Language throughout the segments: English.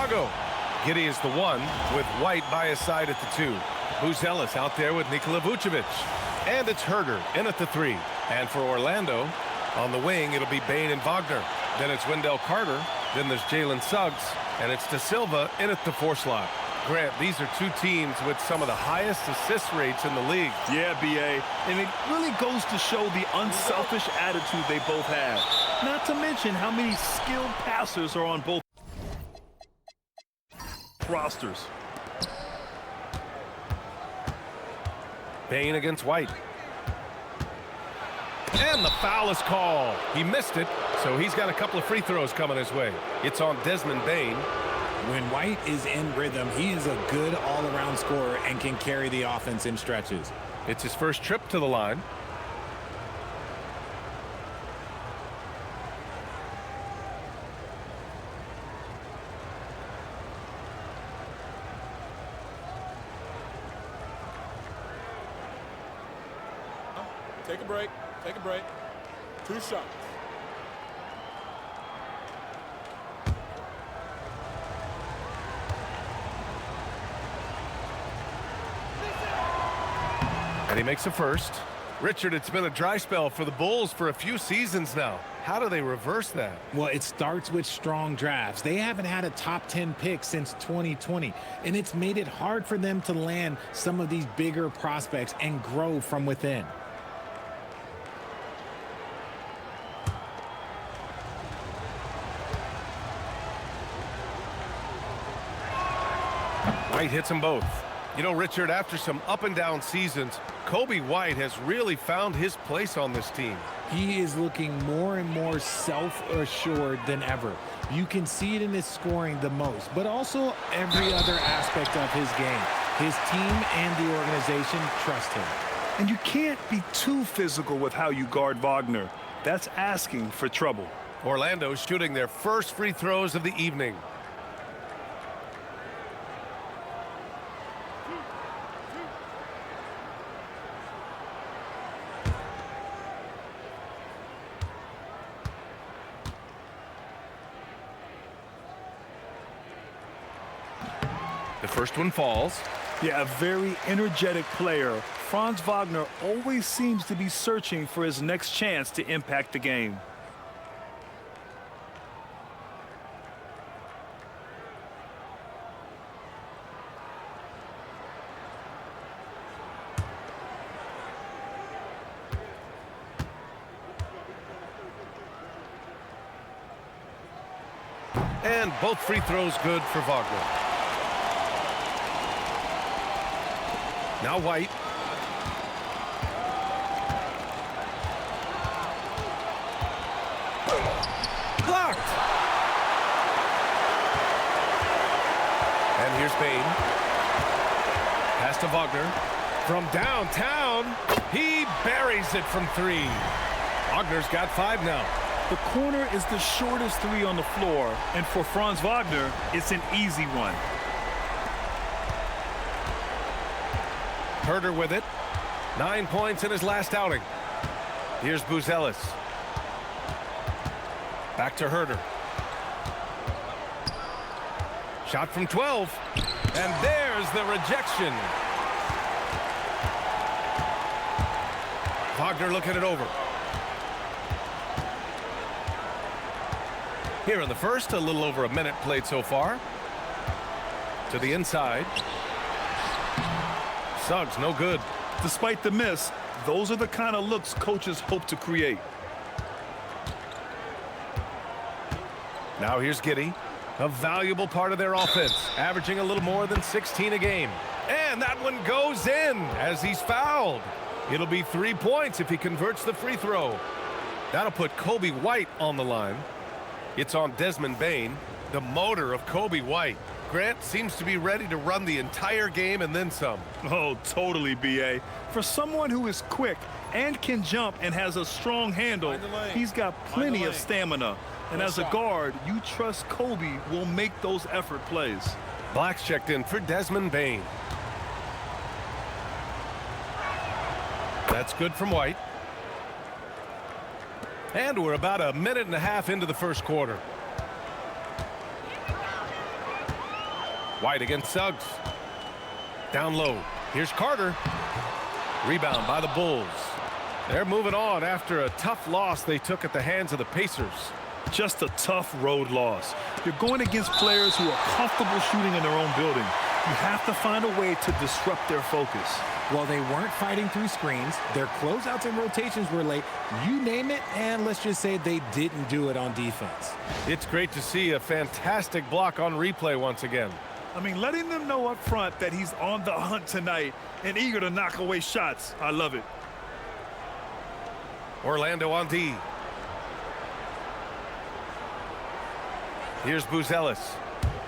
Chicago. Giddey is the one with White by his side at the 2. Buzelis out there with Nikola Vucevic. And it's Herder in at the 3. And for Orlando, on the wing, it'll be Bane and Wagner. Then it's Wendell Carter. Then there's Jalen Suggs. And it's De Silva in at the 4 slot. Grant, these are two teams with some of the highest assist rates in the league. Yeah, B.A. And it really goes to show the unselfish attitude they both have. Not to mention how many skilled passers are on both rosters. Bane against White. And the foul is called. He missed it, so he's got a couple of free throws coming his way. It's on Desmond Bane. When White is in rhythm, he is a good all-around scorer and can carry the offense in stretches. It's his first trip to the line. Take a break. Take a break. 2 shots. And he makes a first. Richard, it's been a dry spell for the Bulls for a few seasons now. How do they reverse that? Well, it starts with strong drafts. They haven't had a top 10 pick since 2020, and it's made it hard for them to land some of these bigger prospects and grow from within. White hits them both. You know, Richard, after some up and down seasons, Kobe White has really found his place on this team. He is looking more and more self-assured than ever. You can see it in his scoring the most, but also every other aspect of his game. His team and the organization trust him. And you can't be too physical with how you guard Wagner. That's asking for trouble. Orlando shooting their first free throws of the evening. The first one falls. Yeah, a very energetic player. Franz Wagner always seems to be searching for his next chance to impact the game. And both free throws good for Wagner. Now White. Blocked. And here's Bane. Pass to Wagner. From downtown, he buries it from 3. Wagner's got 5 now. The corner is the shortest 3 on the floor, and for Franz Wagner, it's an easy one. Herder with it. 9 points in his last outing. Here's Buzelis. Back to Herder. Shot from 12. And there's the rejection. Wagner looking it over. Here in the first, a little over a minute played so far. To the inside. Suggs, no good. Despite the miss, those are the kind of looks coaches hope to create. Now here's Giddey, a valuable part of their offense, averaging a little more than 16 a game. And that one goes in as he's fouled. It'll be 3 points if he converts the free throw. That'll put Kobe White on the line. It's on Desmond Bane, the motor of Kobe White. Grant seems to be ready to run the entire game and then some. Oh, totally, B.A. For someone who is quick and can jump and has a strong handle, he's got plenty of stamina. And as a guard, you trust Kobe will make those effort plays. Black's checked in for Desmond Bane. That's good from White. And we're about a minute and a half into the first quarter. White against Suggs. Down low. Here's Carter. Rebound by the Bulls. They're moving on after a tough loss they took at the hands of the Pacers. Just a tough road loss. You're going against players who are comfortable shooting in their own building. You have to find a way to disrupt their focus. Well, they weren't fighting through screens. Their closeouts and rotations were late. You name it, and let's just say they didn't do it on defense. It's great to see a fantastic block on replay once again. I mean, letting them know up front that he's on the hunt tonight and eager to knock away shots. I love it. Orlando on D. Here's Buzelis.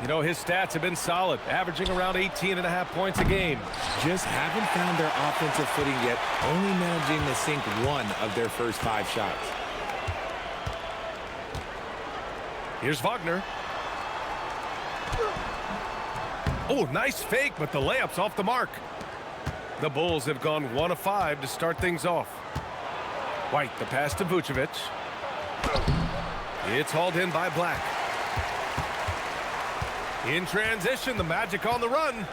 You know, his stats have been solid, averaging around 18.5 points a game. Just haven't found their offensive footing yet, only managing to sink one of their first 5 shots. Here's Wagner. Oh, nice fake, but the layup's off the mark. The Bulls have gone 1 of 5 to start things off. White, the pass to Vucevic. It's hauled in by Black. In transition, the Magic on the run.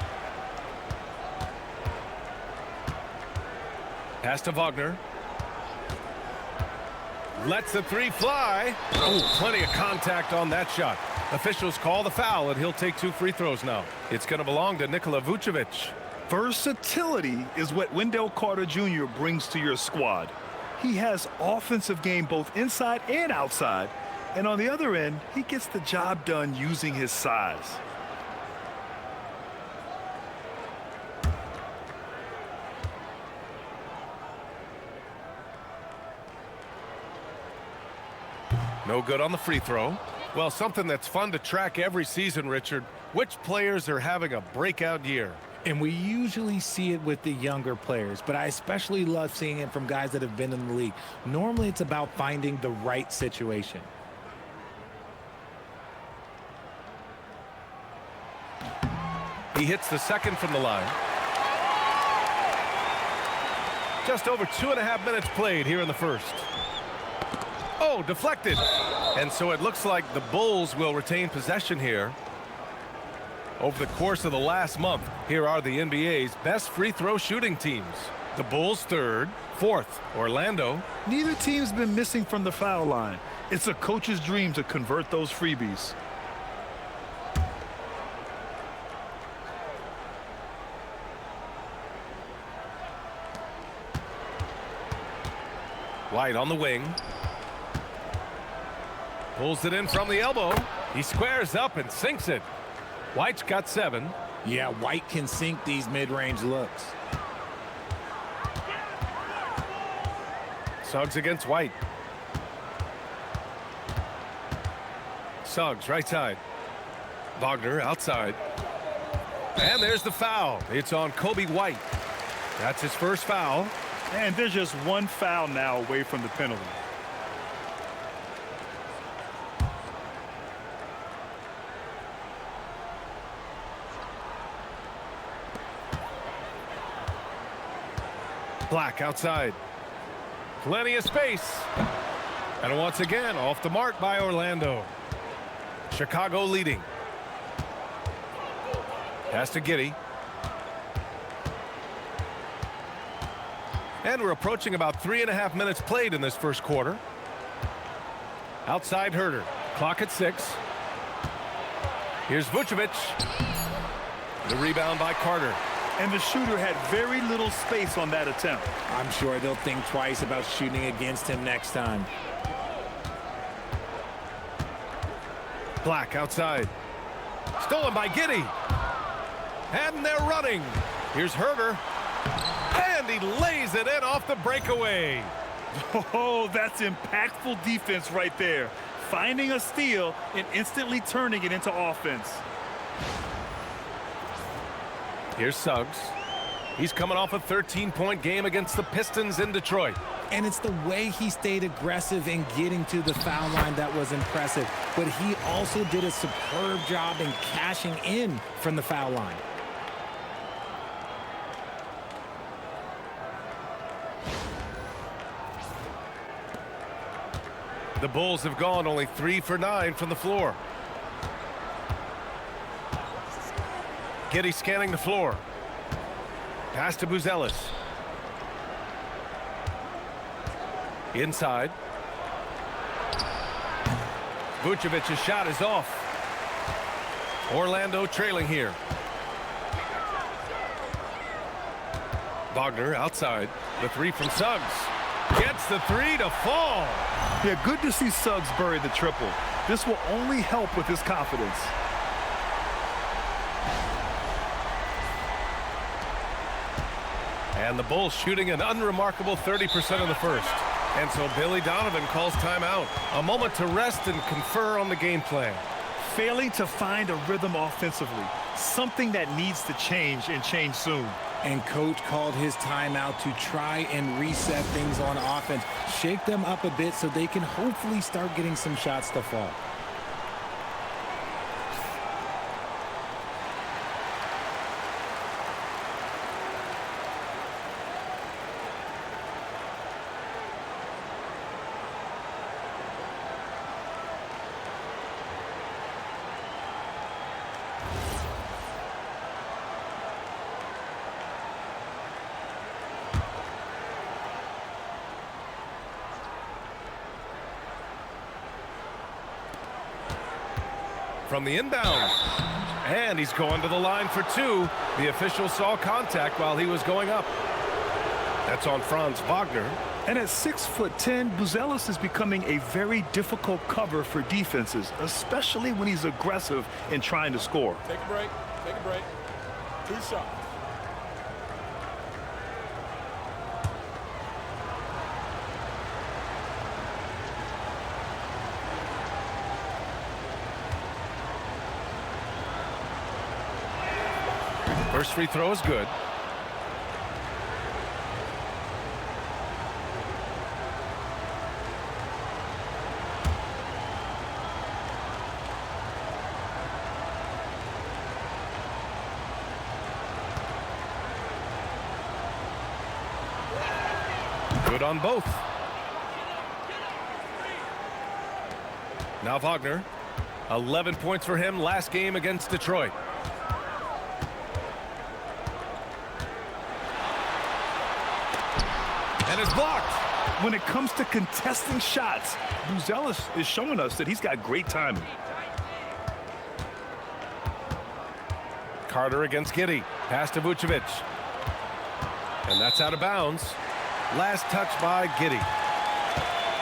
Pass to Wagner. Lets the 3 fly. Oh, plenty of contact on that shot. Officials call the foul, and he'll take 2 free throws now. It's going to belong to Nikola Vucevic. Versatility is what Wendell Carter Jr. brings to your squad. He has offensive game both inside and outside. And on the other end, he gets the job done using his size. No good on the free throw. Well, something that's fun to track every season, Richard. Which players are having a breakout year? And we usually see it with the younger players, but I especially love seeing it from guys that have been in the league. Normally, it's about finding the right situation. He hits the second from the line. Just over 2.5 minutes played here in the first. Oh, deflected. And so it looks like the Bulls will retain possession here. Over the course of the last month, here are the NBA's best free throw shooting teams. The Bulls 3rd, 4th, Orlando. Neither team's been missing from the foul line. It's a coach's dream to convert those freebies. White on the wing. Pulls it in from the elbow. He squares up and sinks it. White's got 7. Yeah, White can sink these mid-range looks. Suggs against White. Suggs right side. Wagner outside. And there's the foul. It's on Kobe White. That's his first foul. And there's just one foul now away from the penalty. Black outside. Plenty of space. And once again, off the mark by Orlando. Chicago leading. Pass to Giddey. And we're approaching about 3.5 minutes played in this first quarter. Outside Herter. Clock at 6. Here's Vucevic. The rebound by Carter. And the shooter had very little space on that attempt. I'm sure they'll think twice about shooting against him next time. Black outside. Stolen by Giddey. And they're running. Here's Herter. And he lays it in off the breakaway. Oh, that's impactful defense right there. Finding a steal and instantly turning it into offense. Here's Suggs. He's coming off a 13-point game against the Pistons in Detroit. And it's the way he stayed aggressive in getting to the foul line that was impressive. But he also did a superb job in cashing in from the foul line. The Bulls have gone only 3 for 9 from the floor. Giddey scanning the floor. Pass to Buzelis. Inside. Vucevic's shot is off. Orlando trailing here. Wagner outside. The three from Suggs. Gets the three to fall. Yeah, good to see Suggs bury the triple. This will only help with his confidence. And the Bulls shooting an unremarkable 30% in the first. And so Billy Donovan calls timeout. A moment to rest and confer on the game plan. Failing to find a rhythm offensively. Something that needs to change and change soon. And coach called his timeout to try and reset things on offense. Shake them up a bit so they can hopefully start getting some shots to fall. From the inbound. And he's going to the line for two. The official saw contact while he was going up. That's on Franz Wagner. And at 6'10", Buzelis is becoming a very difficult cover for defenses, especially when he's aggressive in trying to score. Take a break. Take a break. 2 shots. First free throw is good. Good on both. Now Wagner. 11 points for him last game against Detroit. And it's blocked. When it comes to contesting shots, Buzelis is showing us that he's got great timing. Carter against Giddey. Pass to Vucevic. And that's out of bounds. Last touch by Giddey.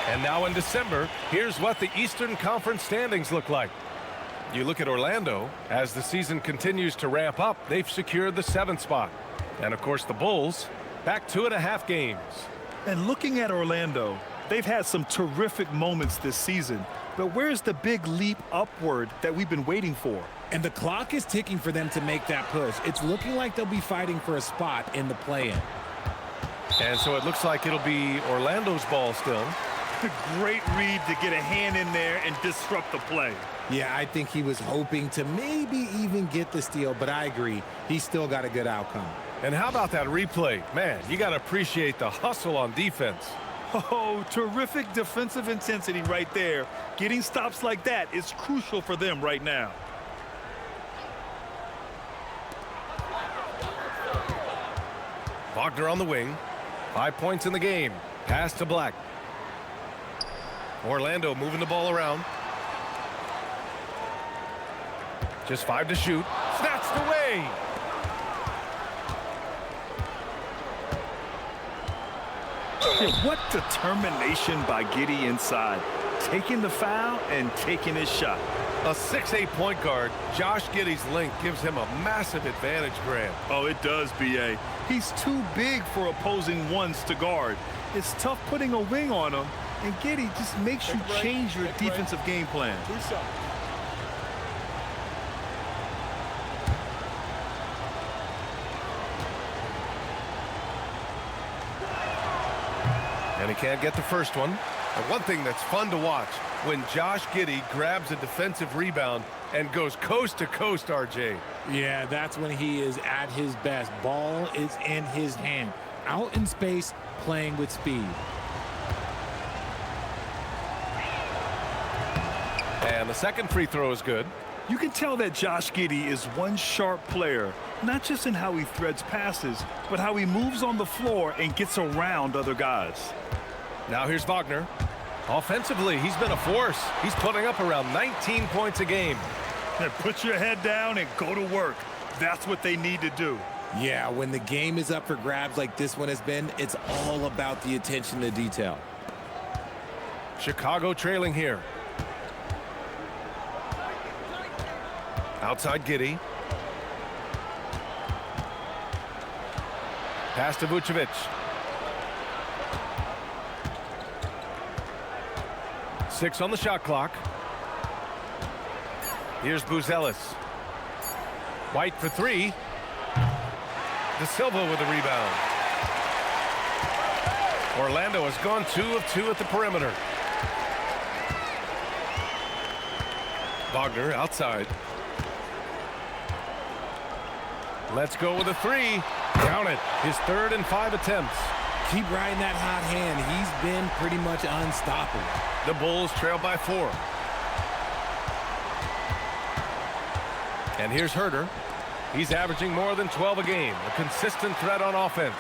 And now in December, here's what the Eastern Conference standings look like. You look at Orlando. As the season continues to ramp up, they've secured the 7th spot. And of course the Bulls, back 2.5 games. And looking at Orlando, they've had some terrific moments this season. But where's the big leap upward that we've been waiting for? And the clock is ticking for them to make that push. It's looking like they'll be fighting for a spot in the play-in. And so it looks like it'll be Orlando's ball still. Great read to get a hand in there and disrupt the play. Yeah, I think he was hoping to maybe even get the steal, but I agree. He's still got a good outcome. And how about that replay? Man, you got to appreciate the hustle on defense. Oh, terrific defensive intensity right there. Getting stops like that is crucial for them right now. Wagner on the wing. 5 points in the game. Pass to Black. Orlando moving the ball around. Just 5 to shoot. Snatched away. What determination by Giddey inside. Taking the foul and taking his shot. A 6'8" point guard, Josh Giddey's length gives him a massive advantage, Grant. Oh, it does, B.A. He's too big for opposing ones to guard. It's tough putting a wing on him, and Giddey just makes you change your defensive game plan. 2 shots. And he can't get the first one. And one thing that's fun to watch, when Josh Giddey grabs a defensive rebound and goes coast to coast, RJ. Yeah, that's when he is at his best. Ball is in his hand. Out in space, playing with speed. And the second free throw is good. You can tell that Josh Giddey is one sharp player, not just in how he threads passes, but how he moves on the floor and gets around other guys. Now here's Wagner. Offensively, he's been a force. He's putting up around 19 points a game. Put your head down and go to work. That's what they need to do. Yeah, when the game is up for grabs like this one has been, it's all about the attention to detail. Chicago trailing here. Outside Giddey. Pass to Vucevic. Six on the shot clock. Here's Buzelis. White for three. De Silva with the rebound. Orlando has gone 2 of 2 at the perimeter. Wagner outside. Let's go with a three. Count it. His 3rd and 5 attempts. Keep riding that hot hand. He's been pretty much unstoppable. The Bulls trail by 4. And here's Herter. He's averaging more than 12 a game. A consistent threat on offense.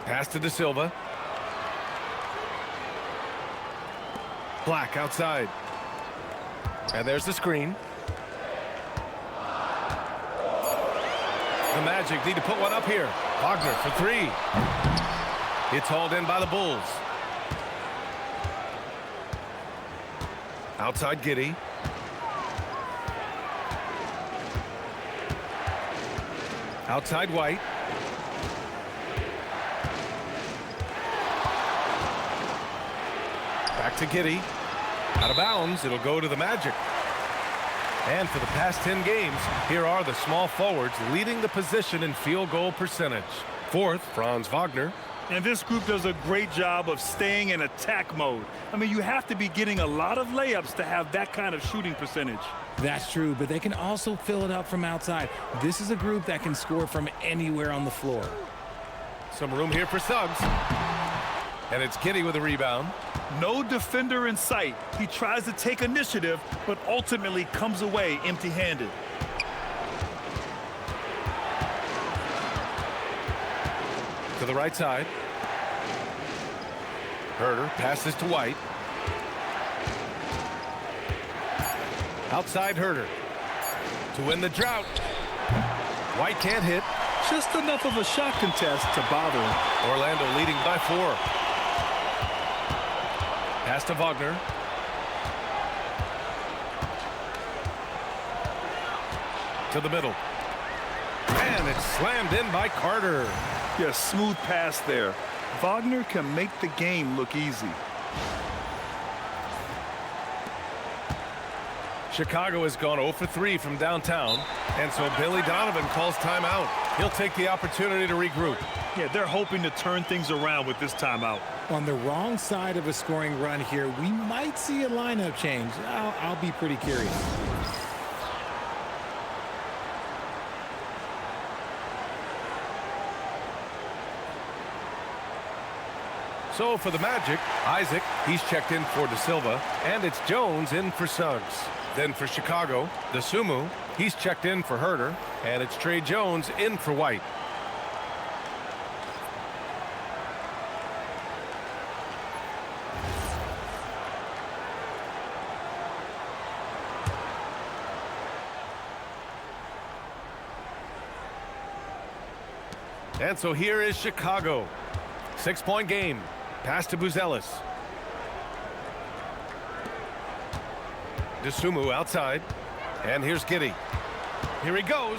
Pass to De Silva. Black outside. And there's the screen. The Magic need to put one up here. Wagner for 3. It's hauled in by the Bulls. Outside Giddey. Outside White. Back to Giddey. Out of bounds. It'll go to the Magic. And for the past 10 games, here are the small forwards leading the position in field goal percentage. 4th, Franz Wagner. And this group does a great job of staying in attack mode. I mean, you have to be getting a lot of layups to have that kind of shooting percentage. That's true, but they can also fill it up from outside. This is a group that can score from anywhere on the floor. Some room here for Suggs. And it's Giddey with a rebound. No defender in sight. He tries to take initiative, but ultimately comes away empty-handed. To the right side. Herter passes to White. Outside Herter. To win the drought. White can't hit. Just enough of a shot contest to bother him. Orlando leading by 4. Pass to Wagner. To the middle. And it's slammed in by Carter. Yeah, smooth pass there. Wagner can make the game look easy. Chicago has gone 0 for 3 from downtown, and so Billy Donovan calls timeout. He'll take the opportunity to regroup. Yeah, they're hoping to turn things around with this timeout. On the wrong side of a scoring run here, we might see a lineup change. I'll be pretty curious. So for the Magic, Isaac, he's checked in for De Silva, and it's Jones in for Suggs. Then for Chicago, DeSumo, he's checked in for Herter, and it's Trey Jones in for White. And so here is Chicago. 6-point game. Pass to Buzelis. DeSumo outside. And here's Giddey. Here he goes.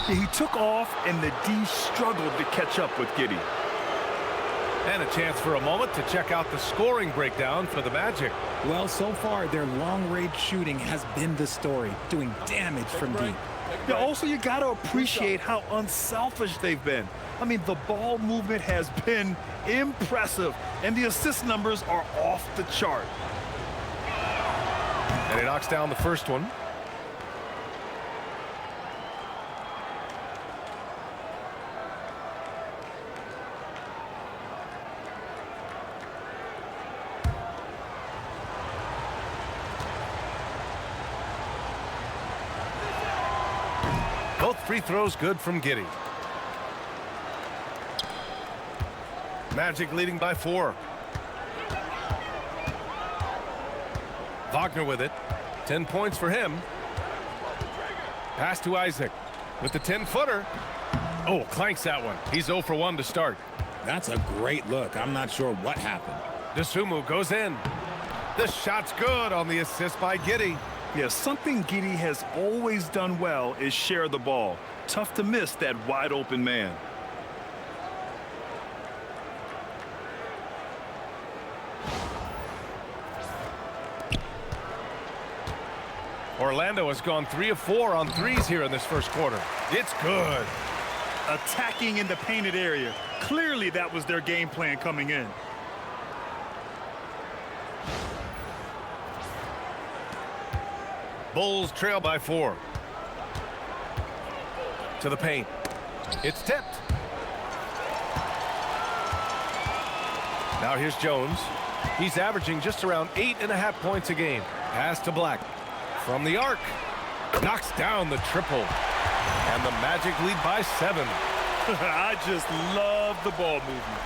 Yeah, he took off, and the D struggled to catch up with Giddey. And a chance for a moment to check out the scoring breakdown for the Magic. Well, so far, their long-range shooting has been the story, doing damage from deep. Yeah, also, you got to appreciate how unselfish they've been. I mean, the ball movement has been impressive, and the assist numbers are off the chart. And he knocks down the first one. Both free throws good from Giddey. Magic leading by 4. Wagner with it. 10 points for him. Pass to Isaac with the 10-footer. Oh, clanks that one. He's 0 for 1 to start. That's a great look. I'm not sure what happened. Dosunmu goes in. The shot's good on the assist by Giddey. Yeah, something Giddey has always done well is share the ball. Tough to miss that wide open man. Orlando has gone 3 of 4 on threes here in this first quarter. It's good. Attacking in the painted area. Clearly that was their game plan coming in. Bulls trail by 4. To the paint. It's tipped. Now here's Jones. He's averaging just around 8.5 points a game. Pass to Black. From the arc. Knocks down the triple. And the Magic lead by 7. I just love the ball movement.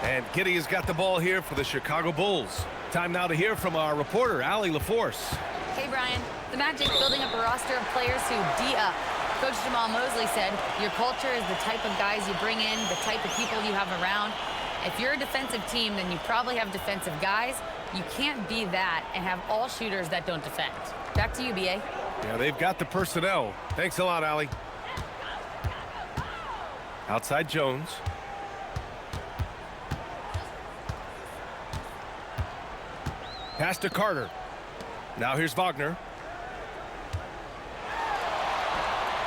And Giddey has got the ball here for the Chicago Bulls. Time now to hear from our reporter, Allie LaForce. Hey, Brian. The Magic building up a roster of players who D-up. Coach Jamal Mosley said, your culture is the type of guys you bring in, the type of people you have around. If you're a defensive team, then you probably have defensive guys. You can't be that and have all shooters that don't defend. Back to you, B.A. Yeah, they've got the personnel. Thanks a lot, Allie. Outside Jones. Pass to Carter. Now here's Wagner.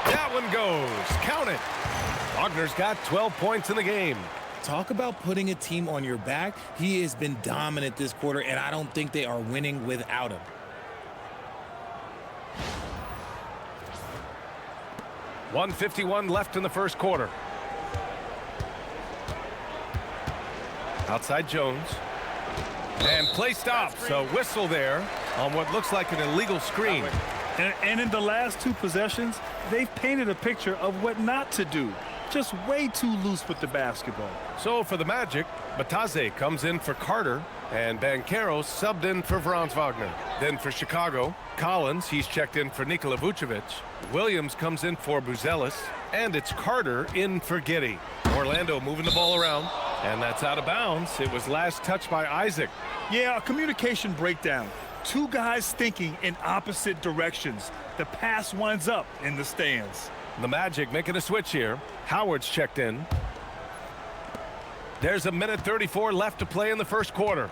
That one goes. Count it. Wagner's got 12 points in the game. Talk about putting a team on your back. He has been dominant this quarter, and I don't think they are winning without him. .151 left in the first quarter. Outside Jones. And play stops. So whistle there on what looks like an illegal screen. And in the last 2 possessions, they've painted a picture of what not to do. Just way too loose with the basketball. So for the Magic, Bataze comes in for Carter, and Banchero subbed in for Franz Wagner. Then for Chicago, Collins, he's checked in for Nikola Vucevic. Williams comes in for Buzelis, and it's Carter in for Giddey. Orlando moving the ball around, and that's out of bounds. It was last touched by Isaac. Yeah, a communication breakdown. 2 guys thinking in opposite directions. The pass winds up in the stands. The Magic making a switch here. Howard's checked in. There's 1:34 left to play in the first quarter.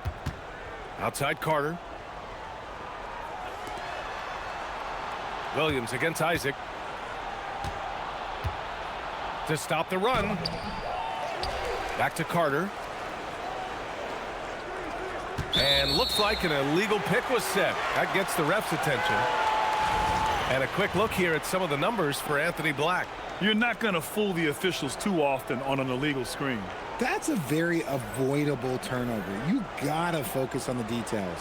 Outside Carter. Williams against Isaac. To stop the run. Back to Carter. And looks like an illegal pick was set. That gets the ref's attention. And a quick look here at some of the numbers for Anthony Black. You're not going to fool the officials too often on an illegal screen. That's a very avoidable turnover. You gotta focus on the details.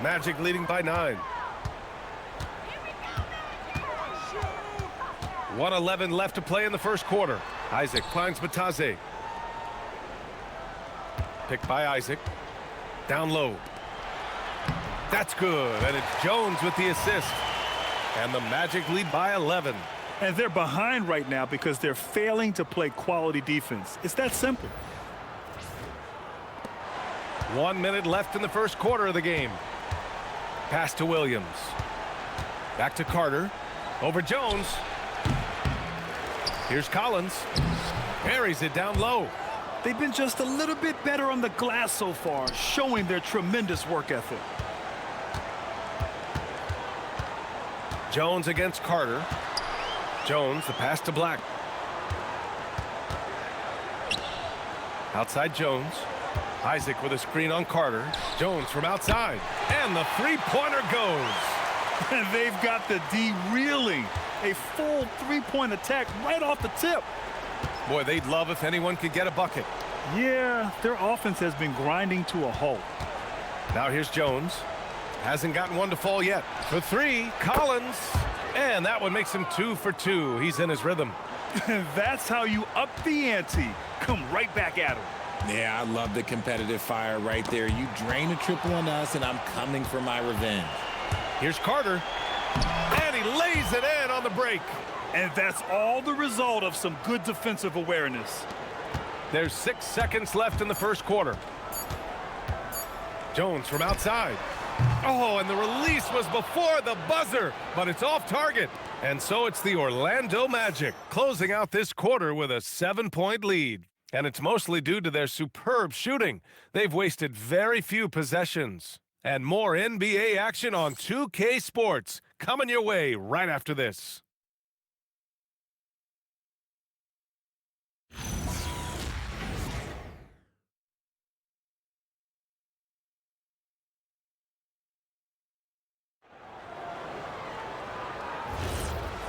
Magic leading by 9. 1:11 left to play in the first quarter. Isaac finds Bataze. Picked by Isaac. Down low. That's good, and it's Jones with the assist. And the Magic lead by 11. And they're behind right now because they're failing to play quality defense. It's that simple. 1 minute left in the first quarter of the game. Pass to Williams. Back to Carter. Over Jones. Here's Collins. Buries it down low. They've been just a little bit better on the glass so far, showing their tremendous work ethic. Jones against Carter. Jones, the pass to Black. Outside Jones. Isaac with a screen on Carter. Jones from outside. And the three-pointer goes. And they've got the D reeling. A full three-point attack right off the tip. Boy, they'd love if anyone could get a bucket. Yeah, their offense has been grinding to a halt. Now here's Jones. Hasn't gotten one to fall yet. For three, Collins. And that one makes him 2 for 2. He's in his rhythm. That's how you up the ante. Come right back at him. Yeah, I love the competitive fire right there. You drain a triple on us, and I'm coming for my revenge. Here's Carter. And he lays it in on the break. And that's all the result of some good defensive awareness. There's 6 seconds left in the first quarter. Jones from outside. Oh, and the release was before the buzzer, but it's off target. And so it's the Orlando Magic closing out this quarter with a 7-point lead. And it's mostly due to their superb shooting. They've wasted very few possessions. And more NBA action on 2K Sports coming your way right after this.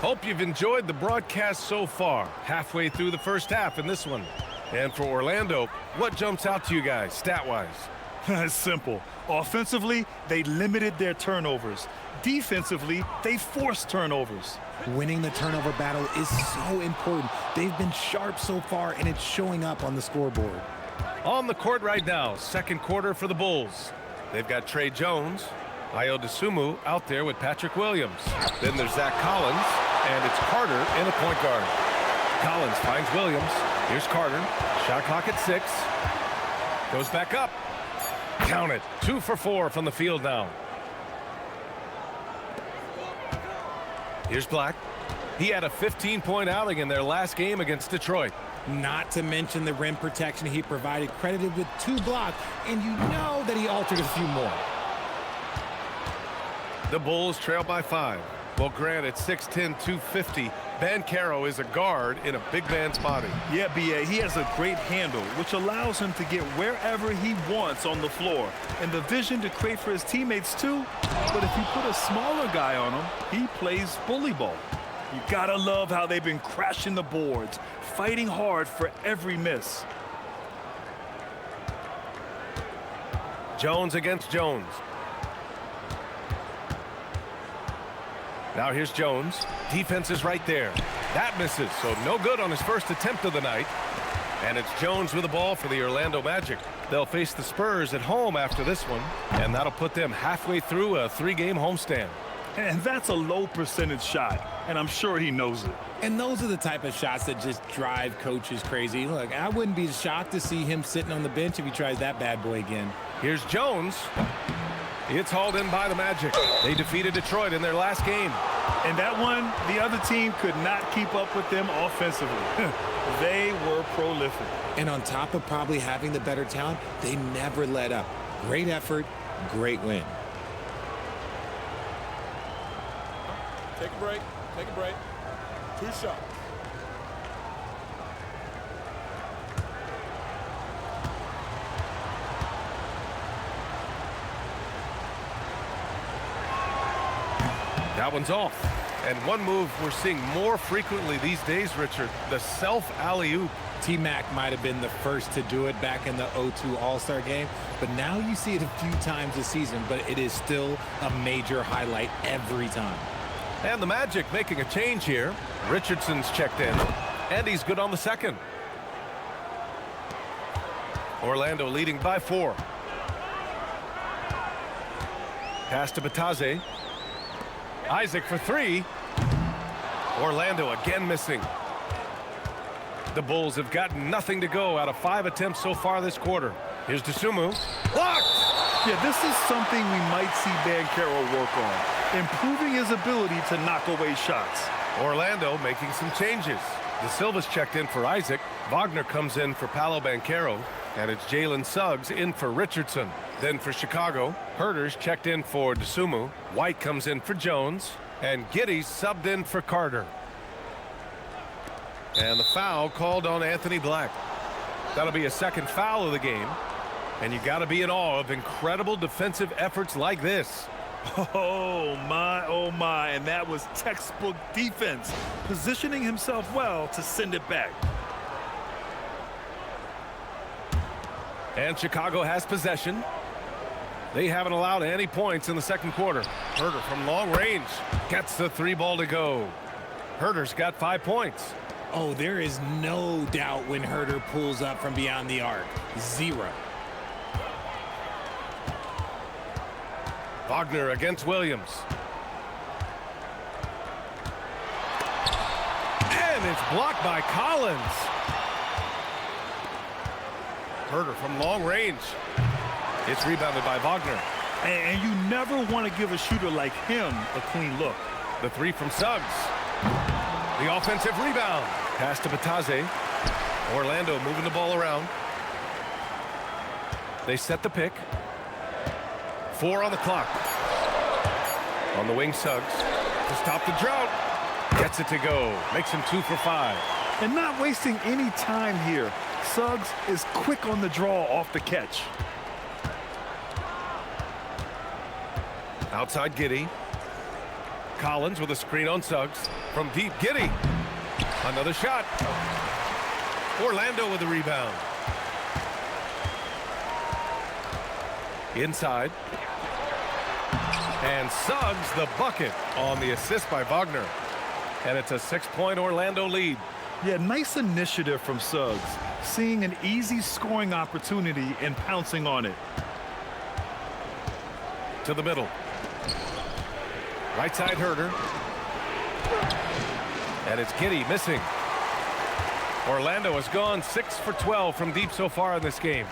Hope you've enjoyed the broadcast so far. Halfway through the first half in this one. And for Orlando, what jumps out to you guys, stat-wise? It's simple. Offensively, they limited their turnovers. Defensively, they forced turnovers. Winning the turnover battle is so important. They've been sharp so far, and it's showing up on the scoreboard. On the court right now, second quarter for the Bulls. They've got Trey Jones, Ayo Dosunmu out there with Patrick Williams. Then there's Zach Collins, and it's Carter in a point guard. Collins finds Williams. Here's Carter. Shot clock at 6. Goes back up. Count it. 2 for 4 from the field now. Here's Black. He had a 15-point outing in their last game against Detroit. Not to mention the rim protection he provided, credited with 2 blocks, and you know that he altered a few more. The Bulls trail by 5. Well, granted, 6'10", 250. Banchero is a guard in a big man's body. Yeah, B.A., he has a great handle, which allows him to get wherever he wants on the floor. And the vision to create for his teammates, too. But if you put a smaller guy on him, he plays bully ball. You gotta love how they've been crashing the boards, fighting hard for every miss. Jones against Jones. Now here's Jones. Defense is right there. That misses, so no good on his first attempt of the night. And it's Jones with the ball for the Orlando Magic. They'll face the Spurs at home after this one, and that'll put them halfway through a 3-game homestand. And that's a low percentage shot, and I'm sure he knows it. And those are the type of shots that just drive coaches crazy. Look, I wouldn't be shocked to see him sitting on the bench if he tries that bad boy again. Here's Jones. It's hauled in by the Magic. They defeated Detroit in their last game. And that one, the other team could not keep up with them offensively. They were prolific. And on top of probably having the better talent, they never let up. Great effort, great win. Take a break. Take a break. 2 shots. That one's off. And one move we're seeing more frequently these days, Richard, the self-alley-oop. T-Mac might have been the first to do it back in the 0-2 All-Star game, but now you see it a few times this season, but it is still a major highlight every time. And the Magic making a change here. Richardson's checked in, and he's good on the second. Orlando leading by 4. Pass to Bataze. Isaac for 3. Orlando again missing. The Bulls have gotten nothing to go out of 5 attempts so far this quarter. Here's Dosunmu. Blocked! Yeah, this is something we might see Banchero work on, improving his ability to knock away shots. Orlando making some changes. De Silva's checked in for Isaac. Wagner comes in for Paolo Banchero. And it's Jalen Suggs in for Richardson. Then for Chicago, Herter's checked in for Dosunmu. White comes in for Jones. And Giddey's subbed in for Carter. And the foul called on Anthony Black. That'll be a second foul of the game. And you got to be in awe of incredible defensive efforts like this. Oh my, and that was textbook defense, positioning himself well to send it back. And Chicago has possession. They haven't allowed any points in the second quarter. Herter from long range gets the 3 ball to go. Herter's got 5 points. Oh, there is no doubt when Herter pulls up from beyond the arc. 0. Wagner against Williams. And it's blocked by Collins. Herter from long range. It's rebounded by Wagner. And you never want to give a shooter like him a clean look. The 3 from Suggs. The offensive rebound. Pass to Bataze. Orlando moving the ball around. They set the pick. 4 on the clock. On the wing, Suggs. To stop the drought. Gets it to go. Makes him 2 for 5. And not wasting any time here. Suggs is quick on the draw off the catch. Outside Giddey. Collins with a screen on Suggs. From deep, Giddey. Another shot. Orlando with the rebound. Inside. And Suggs the bucket on the assist by Wagner. And it's a 6-point Orlando lead. Yeah, nice initiative from Suggs. Seeing an easy scoring opportunity and pouncing on it. To the middle. Right side Herter. And it's Giddey missing. Orlando has gone 6 for 12 from deep so far in this game.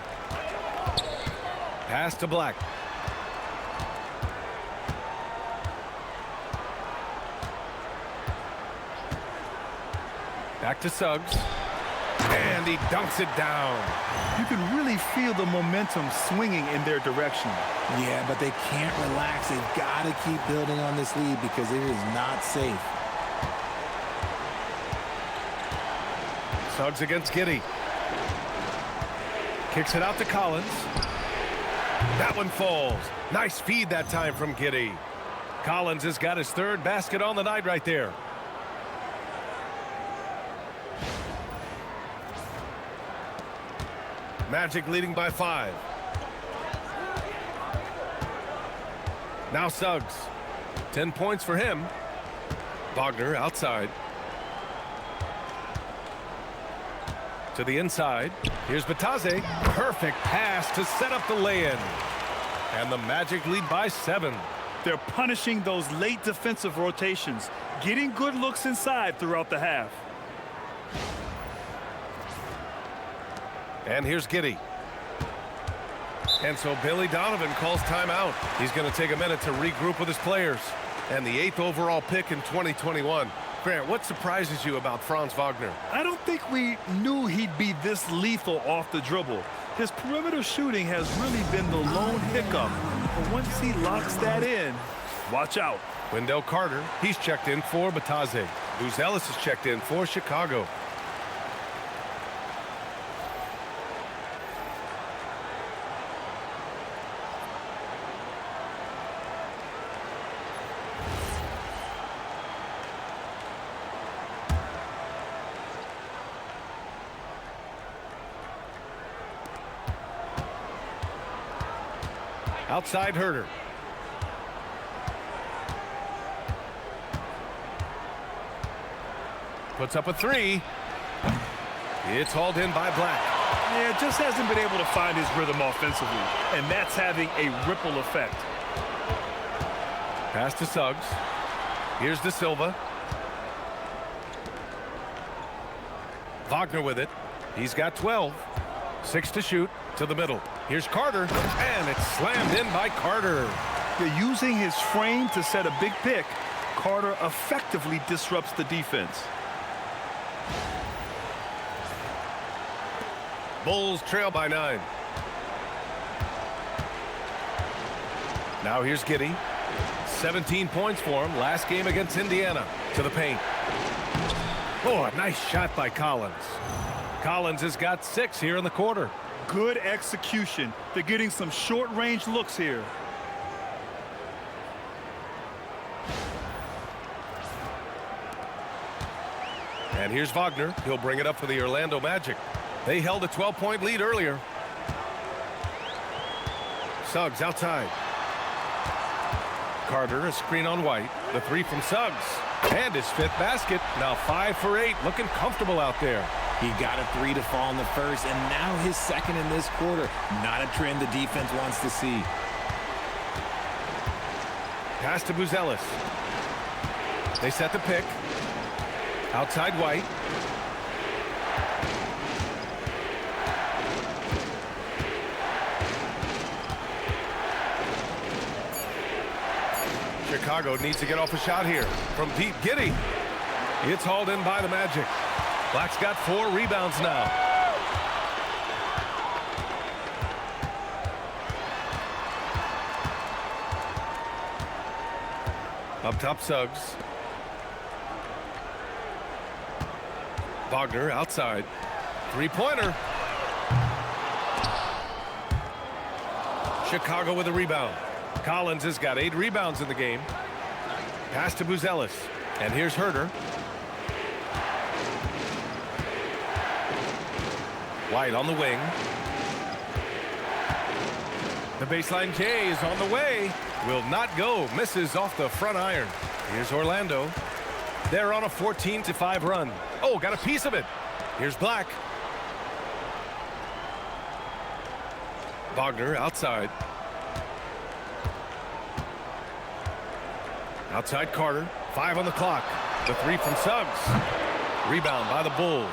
Pass to Black. Back to Suggs. And he dunks it down. You can really feel the momentum swinging in their direction. Yeah, but they can't relax. They've got to keep building on this lead because it is not safe. Suggs against Giddey. Kicks it out to Collins. That one falls. Nice feed that time from Giddey. Collins has got his 3rd basket on the night right there. Magic leading by 5. Now Suggs. 10 points for him. Wagner outside. To the inside. Here's Bataze. Perfect pass to set up the lay-in. And the Magic lead by 7. They're punishing those late defensive rotations, getting good looks inside throughout the half. And here's Giddey. And so Billy Donovan calls timeout. He's going to take a minute to regroup with his players. And the 8th overall pick in 2021. Grant, what surprises you about Franz Wagner? I don't think we knew he'd be this lethal off the dribble. His perimeter shooting has really been the lone hiccup. But once he locks that in, watch out. Wendell Carter, he's checked in for Bataze. Luz Ellis is checked in for Chicago. Outside Herter. Puts up a 3. It's hauled in by Black. Yeah, just hasn't been able to find his rhythm offensively, and that's having a ripple effect. Pass to Suggs. Here's De Silva. Wagner with it. He's got 12. 6 to shoot. To the middle. Here's Carter. And it's slammed in by Carter. They're using his frame to set a big pick. Carter effectively disrupts the defense. Bulls trail by 9. Now here's Giddey. 17 points for him. Last game against Indiana. To the paint. Oh, a nice shot by Collins. Collins has got 6 here in the quarter. Good execution. They're getting some short-range looks here. And here's Wagner. He'll bring it up for the Orlando Magic. They held a 12-point lead earlier. Suggs outside. Carter, a screen on White. The three from Suggs. And his fifth basket. Now 5 for 8. Looking comfortable out there. He got a 3 to fall in the first, and now his second in this quarter. Not a trend the defense wants to see. Pass to Buzelis. They set the pick. Outside White. Chicago needs to get off a shot here. From deep, Giddey. It's hauled in by the Magic. Black's got 4 rebounds now. Up top, Suggs. Wagner outside. Three-pointer. Chicago with a rebound. Collins has got 8 rebounds in the game. Pass to Buzelis. And here's Herter. White on the wing. The baseline K is on the way. Will not go. Misses off the front iron. Here's Orlando. They're on a 14-5 run. Oh, got a piece of it. Here's Black. Wagner outside. Outside Carter. 5 on the clock. The 3 from Suggs. Rebound by the Bulls.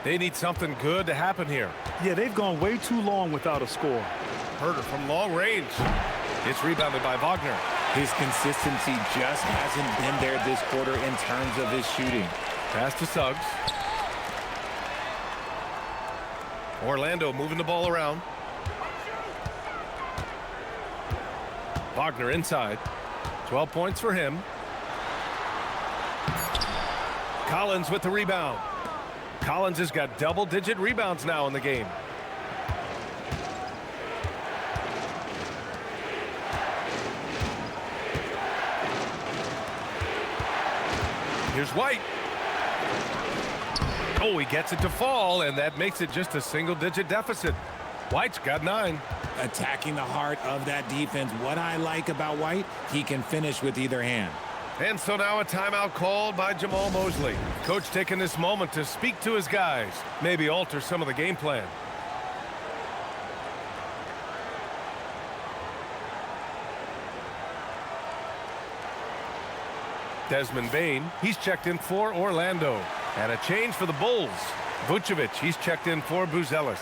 They need something good to happen here. Yeah, they've gone way too long without a score. Herter from long range. It's rebounded by Wagner. His consistency just hasn't been there this quarter in terms of his shooting. Pass to Suggs. Orlando moving the ball around. Wagner inside. 12 points for him. Collins with the rebound. Collins has got double-digit rebounds now in the game. Here's White. Oh, he gets it to fall, and that makes it just a single-digit deficit. White's got 9. Attacking the heart of that defense. What I like about White, he can finish with either hand. And so now a timeout called by Jamal Mosley. Coach taking this moment to speak to his guys, maybe alter some of the game plan. Desmond Bane, he's checked in for Orlando. And a change for the Bulls. Vucevic, he's checked in for Buzelis.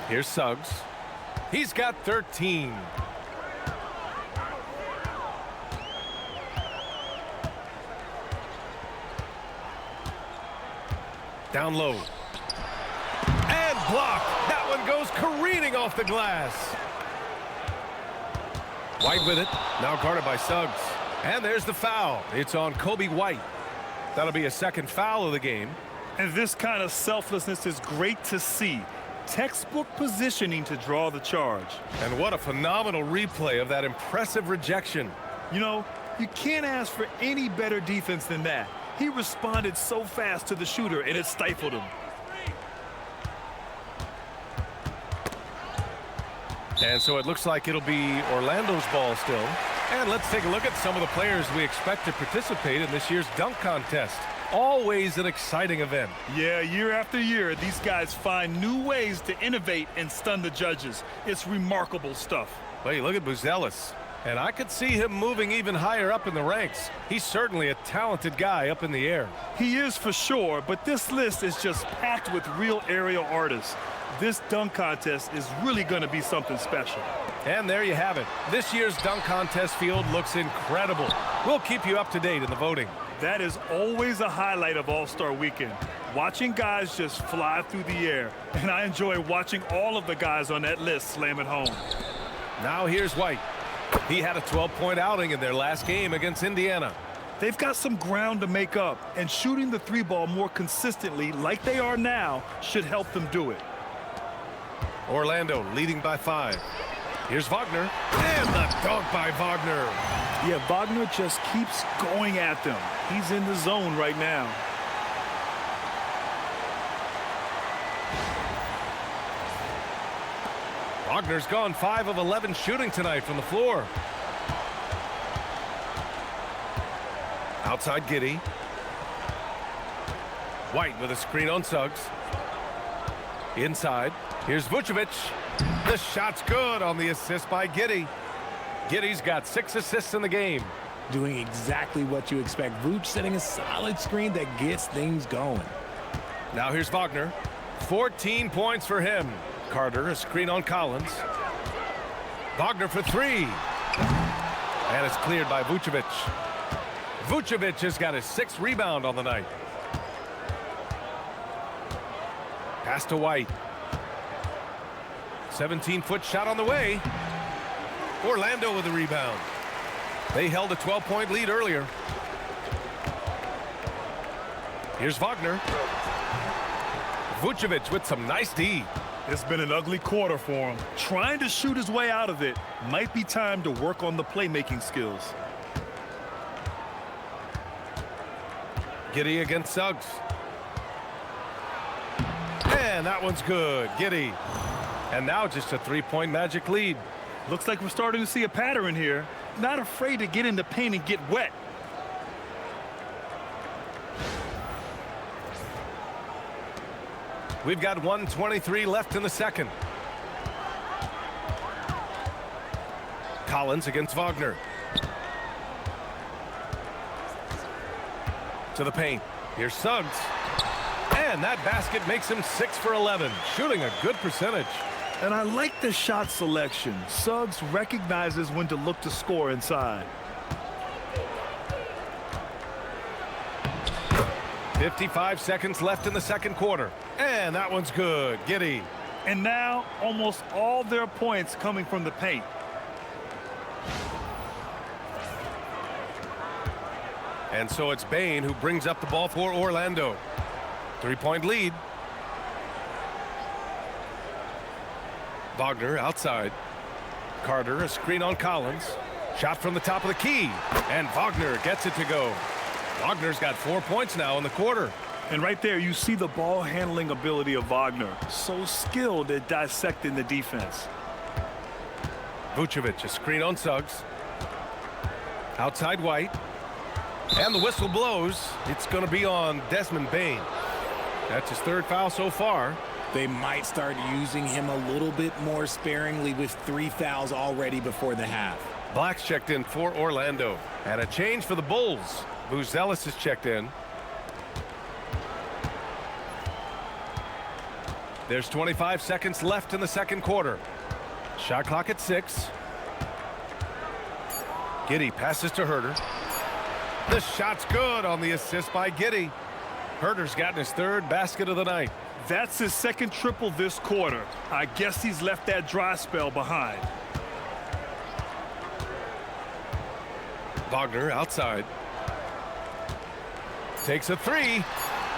Here's Suggs. He's got 13. Down low. And blocked. That one goes careening off the glass. White with it. Now guarded by Suggs. And there's the foul. It's on Kobe White. That'll be a second foul of the game. And this kind of selflessness is great to see. Textbook positioning to draw the charge. And what a phenomenal replay of that impressive rejection. You know, you can't ask for any better defense than that. He responded so fast to the shooter, and it stifled him. And so it looks like it'll be Orlando's ball still. And let's take a look at some of the players we expect to participate in this year's dunk contest. Always an exciting event. Yeah, year after year, these guys find new ways to innovate and stun the judges. It's remarkable stuff. Well, you look at Buzelis, and I could see him moving even higher up in the ranks. He's certainly a talented guy up in the air. He is for sure, but this list is just packed with real aerial artists. This dunk contest is really going to be something special. And there you have it. This year's dunk contest field looks incredible. We'll keep you up to date in the voting. That is always a highlight of All-Star Weekend. Watching guys just fly through the air. And I enjoy watching all of the guys on that list slam it home. Now here's White. He had a 12-point outing in their last game against Indiana. They've got some ground to make up, and shooting the 3-ball more consistently like they are now should help them do it. Orlando leading by 5. Here's Wagner. And the dunk by Wagner. Yeah, Wagner just keeps going at them. He's in the zone right now. Wagner's gone 5 of 11 shooting tonight from the floor. Outside Giddey. White with a screen on Suggs. Inside. Here's Vucevic. The shot's good on the assist by Giddey. Giddey's got 6 assists in the game. Doing exactly what you expect. Vooch setting a solid screen that gets things going. Now here's Wagner. 14 points for him. Carter, a screen on Collins. Wagner for 3. And it's cleared by Vucevic. Vucevic has got his 6th rebound on the night. Pass to White. 17-foot shot on the way. Orlando with the rebound. They held a 12-point lead earlier. Here's Wagner. Vucevic with some nice D. It's been an ugly quarter for him. Trying to shoot his way out of it. Might be time to work on the playmaking skills. Giddey against Suggs. And that one's good. Giddey. And now just a 3-point Magic lead. Looks like we're starting to see a pattern here. Not afraid to get in the paint and get wet. We've got 1:23 left in the second. Collins against Wagner. To the paint. Here's Suggs. And that basket makes him 6 for 11. Shooting a good percentage. And I like the shot selection. Suggs recognizes when to look to score inside. 55 seconds left in the second quarter. And that one's good. Giddey. And now almost all their points coming from the paint. And so it's Bane who brings up the ball for Orlando. 3-point lead. Wagner outside. Carter, a screen on Collins. Shot from the top of the key. And Wagner gets it to go. Wagner's got 4 points now in the quarter. And right there, you see the ball handling ability of Wagner. So skilled at dissecting the defense. Vucevic, a screen on Suggs. Outside White. And the whistle blows. It's going to be on Desmond Bane. That's his 3rd foul so far. They might start using him a little bit more sparingly with 3 fouls already before the half. Black's checked in for Orlando. And a change for the Bulls. Buzelis is checked in. There's 25 seconds left in the second quarter. Shot clock at 6. Giddey passes to Herter. The shot's good on the assist by Giddey. Herter's gotten his 3rd basket of the night. That's his 2nd triple this quarter. I guess he's left that dry spell behind. Wagner outside. Takes a 3.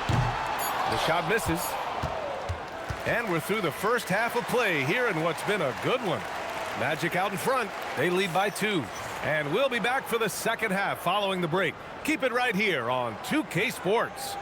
The shot misses. And we're through the first half of play here in what's been a good one. Magic out in front. They lead by 2. And we'll be back for the second half following the break. Keep it right here on 2K Sports.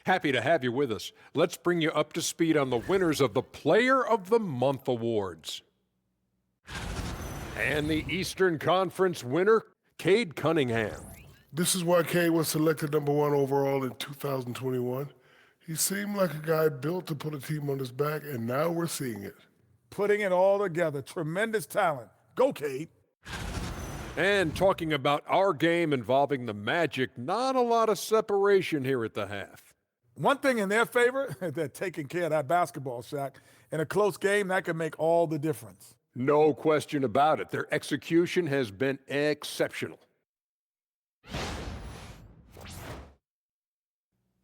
Happy to have you with us. Let's bring you up to speed on the winners of the Player of the Month awards. And the Eastern Conference winner, Cade Cunningham. This is why Cade was selected #1 overall in 2021. He seemed like a guy built to put a team on his back, and now we're seeing it. Putting it all together. Tremendous talent. Go, Cade. And talking about our game involving the Magic, not a lot of separation here at the half. One thing in their favor, they're taking care of that basketball, Shaq. In a close game, that can make all the difference. No question about it. Their execution has been exceptional.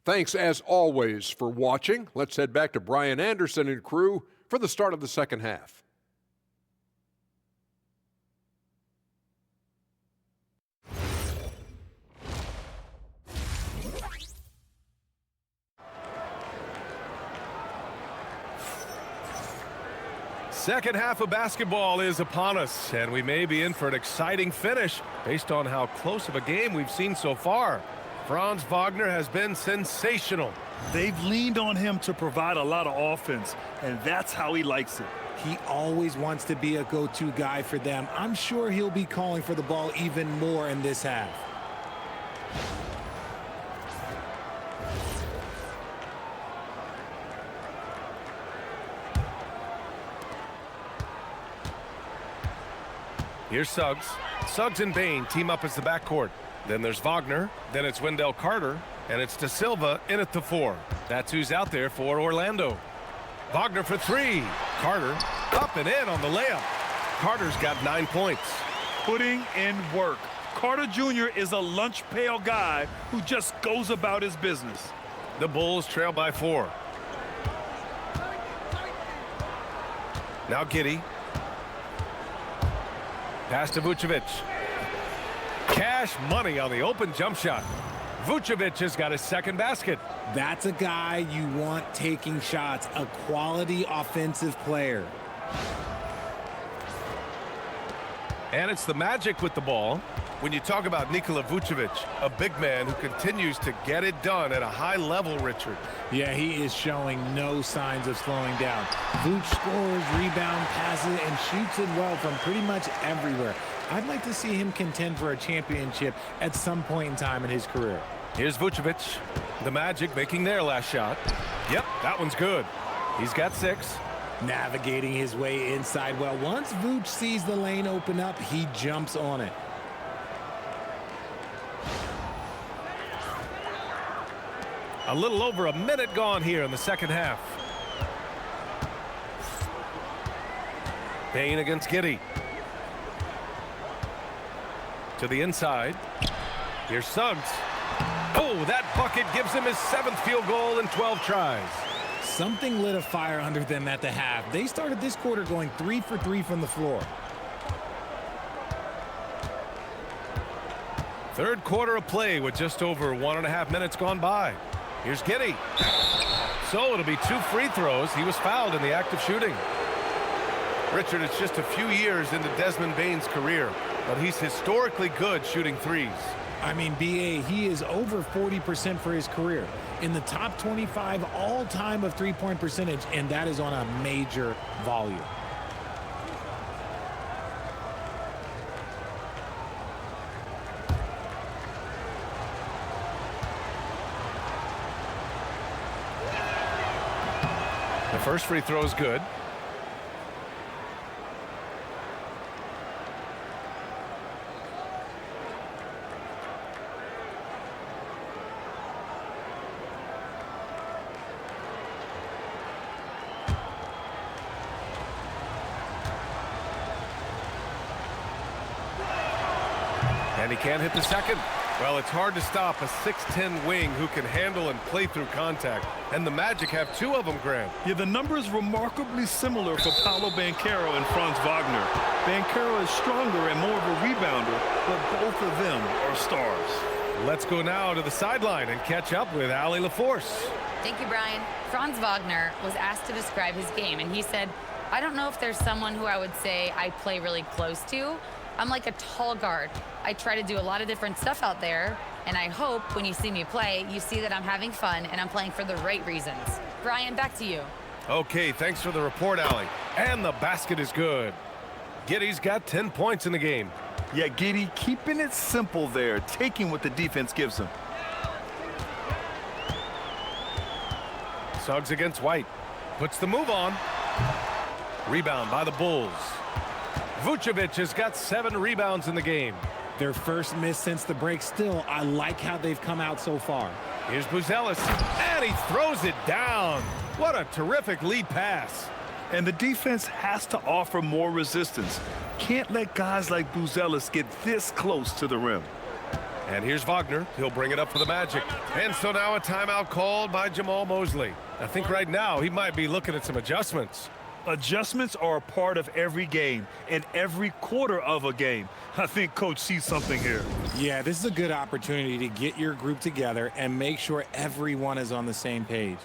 Thanks, as always, for watching. Let's head back to Brian Anderson and crew for the start of the second half. Second half of basketball is upon us, and we may be in for an exciting finish based on how close of a game we've seen so far. Franz Wagner has been sensational. They've leaned on him to provide a lot of offense, and that's how he likes it. He always wants to be a go-to guy for them. I'm sure he'll be calling for the ball even more in this half. Here's Suggs. Suggs and Bain team up as the backcourt. Then there's Wagner. Then it's Wendell Carter. And it's De Silva in at the 4. That's who's out there for Orlando. Wagner for 3. Carter up and in on the layup. Carter's got 9 points. Putting in work. Carter Jr. is a lunch pail guy who just goes about his business. The Bulls trail by 4. Now Giddey. Pass to Vucevic. Cash money on the open jump shot. Vucevic has got his second basket. That's a guy you want taking shots, a quality offensive player. And it's the Magic with the ball. When you talk about Nikola Vucevic, a big man who continues to get it done at a high level, Richard. Yeah, he is showing no signs of slowing down. Vuce scores, rebound, passes, and shoots it well from pretty much everywhere. I'd like to see him contend for a championship at some point in time in his career. Here's Vucevic. The Magic making their last shot. Yep, that one's good. He's got 6. Navigating his way inside well. Once Vuce sees the lane open up, he jumps on it. A little over a minute gone here in the second half. Bain against Giddey. To the inside. Here's Suggs. Oh, that bucket gives him his 7th field goal in 12 tries. Something lit a fire under them at the half. They started this quarter going 3 for 3 from the floor. Third quarter of play with just over 1.5 minutes gone by. Here's Giddey. So it'll be 2 free throws. He was fouled in the act of shooting. Richard, it's just a few years into Desmond Bane's career, but he's historically good shooting threes. I mean, B.A., he is over 40% for his career. In the top 25 all-time of three-point percentage, and that is on a major volume. The first free throw is good. And he can't hit the second. Well, it's hard to stop a 6'10 wing who can handle and play through contact. And the Magic have 2 of them, Grant. Yeah, the number is remarkably similar for Paolo Banchero and Franz Wagner. Banchero is stronger and more of a rebounder, but both of them are stars. Let's go now to the sideline and catch up with Allie LaForce. Thank you, Brian. Franz Wagner was asked to describe his game, and he said, I don't know if there's someone who I would say I play really close to. I'm like a tall guard. I try to do a lot of different stuff out there, and I hope when you see me play, you see that I'm having fun and I'm playing for the right reasons. Brian, back to you. Okay, thanks for the report, Allie. And the basket is good. Giddey's got 10 points in the game. Yeah, Giddey keeping it simple there, taking what the defense gives him. Suggs against White. Puts the move on. Rebound by the Bulls. Vucevic has got 7 rebounds in the game. Their first miss since the break. Still, I like how they've come out so far. Here's Buzelis, and he throws it down. What a terrific lead pass. And the defense has to offer more resistance. Can't let guys like Buzelis get this close to the rim. And here's Wagner. He'll bring it up for the Magic. And so now a timeout called by Jamal Mosley. I think right now he might be looking at some adjustments. Adjustments are a part of every game and every quarter of a game. I think Coach sees something here. Yeah, this is a good opportunity to get your group together and make sure everyone is on the same page.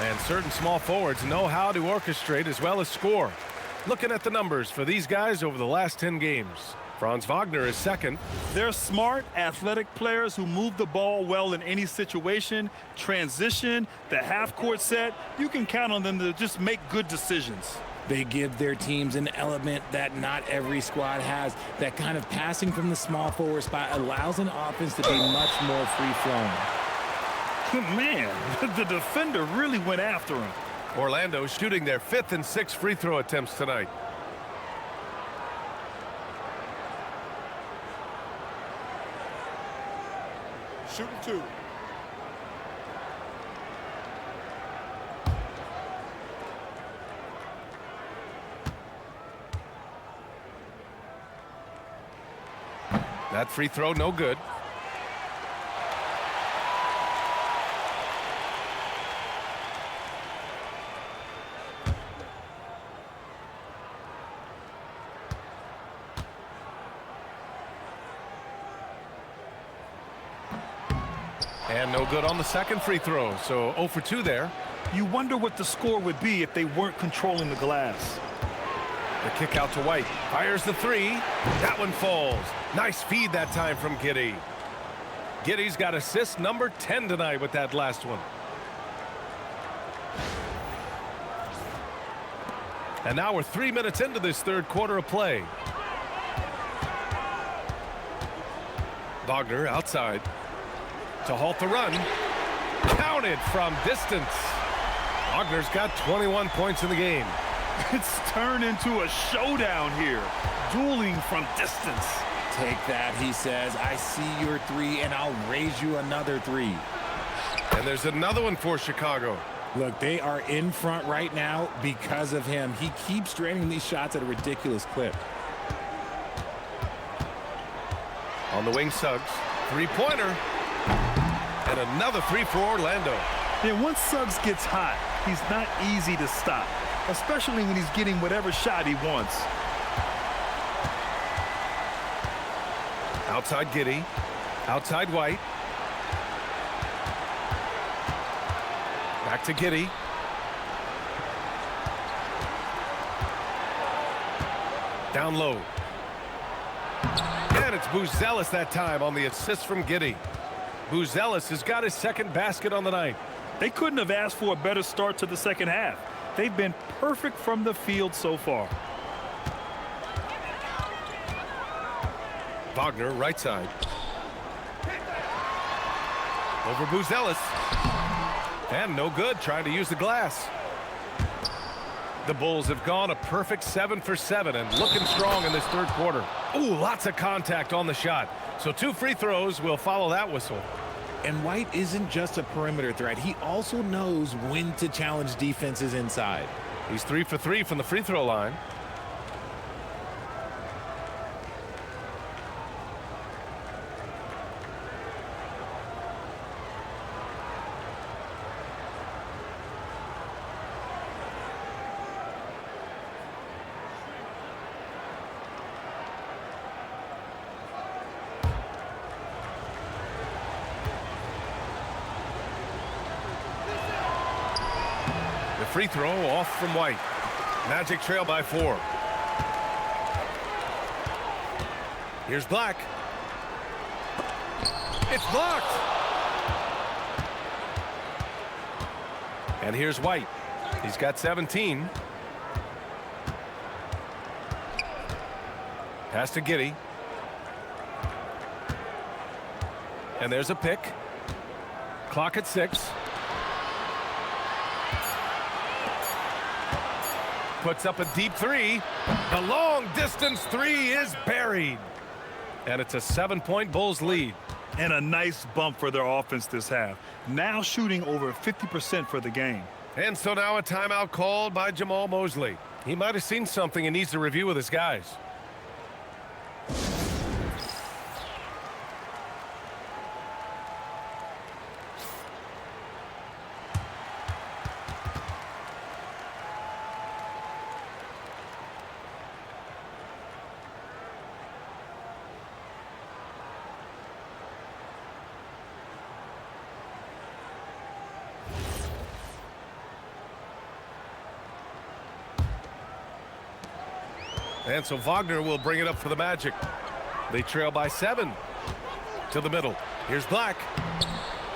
And certain small forwards know how to orchestrate as well as score. Looking at the numbers for these guys over the last 10 games. Franz Wagner is second. They're smart, athletic players who move the ball well in any situation, transition, the half-court set. You can count on them to just make good decisions. They give their teams an element that not every squad has. That kind of passing from the small forward spot allows an offense to be much more free-flowing. Man, the defender really went after him. Orlando shooting their 5th and 6th free throw attempts tonight. Shooting 2. That free throw no good. And no good on the second free throw, so 0 for 2 there. You wonder what the score would be if they weren't controlling the glass. The kick out to White. Fires the 3. That one falls. Nice feed that time from Giddey. Giddey's got assist number 10 tonight with that last one. And now we're 3 minutes into this third quarter of play. Wagner outside to halt the run. Counted from distance. Wagner's got 21 points in the game. It's turned into a showdown here. Dueling from distance. Take that, he says. I see your 3, and I'll raise you another 3. And there's another one for Chicago. Look, they are in front right now because of him. He keeps draining these shots at a ridiculous clip. On the wing, Suggs. Three-pointer. And another 3 for Orlando. And once Suggs gets hot, he's not easy to stop, especially when he's getting whatever shot he wants. Outside Giddey. Outside White. Back to Giddey. Down low. And it's Buzelis that time on the assist from Giddey. Buzelis has got his second basket on the night. They couldn't have asked for a better start to the second half. They've been perfect from the field so far. Wagner, right side. Over Buzelis. And no good, trying to use the glass. The Bulls have gone a perfect 7 for 7 and looking strong in this third quarter. Ooh, lots of contact on the shot. So 2 free throws will follow that whistle. And White isn't just a perimeter threat. He also knows when to challenge defenses inside. He's 3 for 3 from the free throw line. Free throw off from White. Magic trail by 4. Here's Black. It's blocked. And here's White. He's got 17. Pass to Giddey. And there's a pick. Clock at 6. Puts up a deep 3. The long distance 3 is buried. And it's a 7-point Bulls lead. And a nice bump for their offense this half. Now shooting over 50% for the game. And so now a timeout called by Jamal Mosley. He might have seen something and needs to review with his guys. And so Wagner will bring it up for the Magic. They trail by 7. To the middle. Here's Black.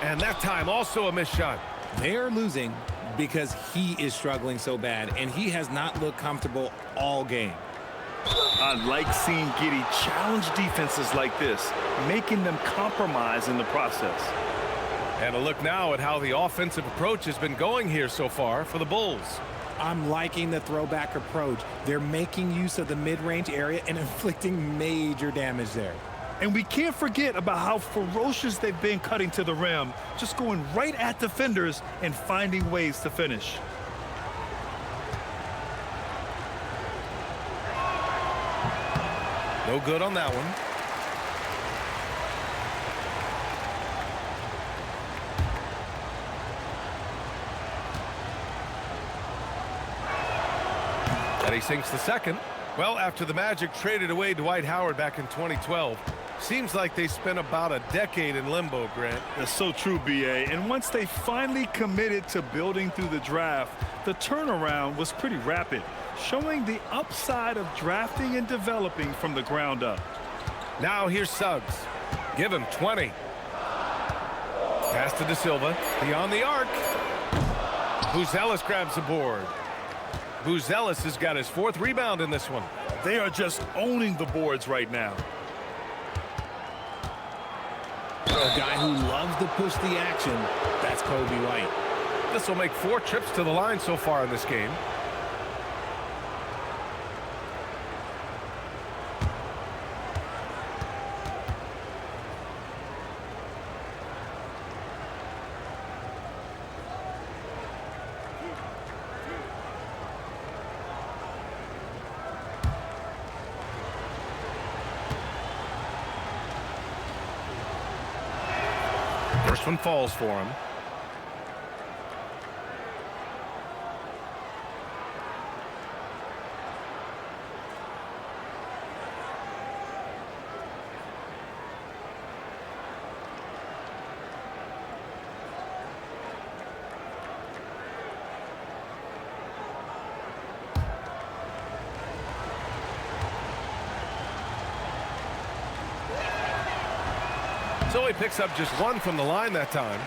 And that time also a missed shot. They are losing because he is struggling so bad, and he has not looked comfortable all game. I like seeing Giddey challenge defenses like this, making them compromise in the process. And a look now at how the offensive approach has been going here so far for the Bulls. I'm liking the throwback approach. They're making use of the mid-range area and inflicting major damage there. And we can't forget about how ferocious they've been cutting to the rim, just going right at defenders and finding ways to finish. No good on that one. And he sinks the second. Well, after the Magic traded away Dwight Howard back in 2012, seems like they spent about a decade in limbo, Grant. That's so true, B.A. And once they finally committed to building through the draft, the turnaround was pretty rapid, showing the upside of drafting and developing from the ground up. Now here's Suggs. Give him 20. Pass to De Silva. Beyond the arc. Buzelis grabs the board. Buzelis has got his 4th rebound in this one. They are just owning the boards right now. A guy who loves to push the action, that's Kobe White. This will make 4 trips to the line so far in this game. First one falls for him. So he picks up just 1 from the line that time.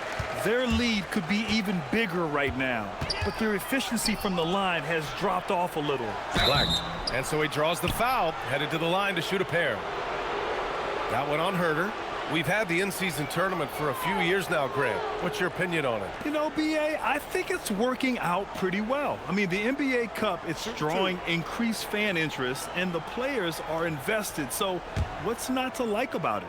Their lead could be even bigger right now, but their efficiency from the line has dropped off a little. Black. And so he draws the foul, headed to the line to shoot a pair. That one on Herter. We've had the in-season tournament for a few years now, Grant. What's your opinion on it? You know, B.A., I think it's working out pretty well. I mean, the NBA Cup, it's drawing increased fan interest, and the players are invested. So what's not to like about it?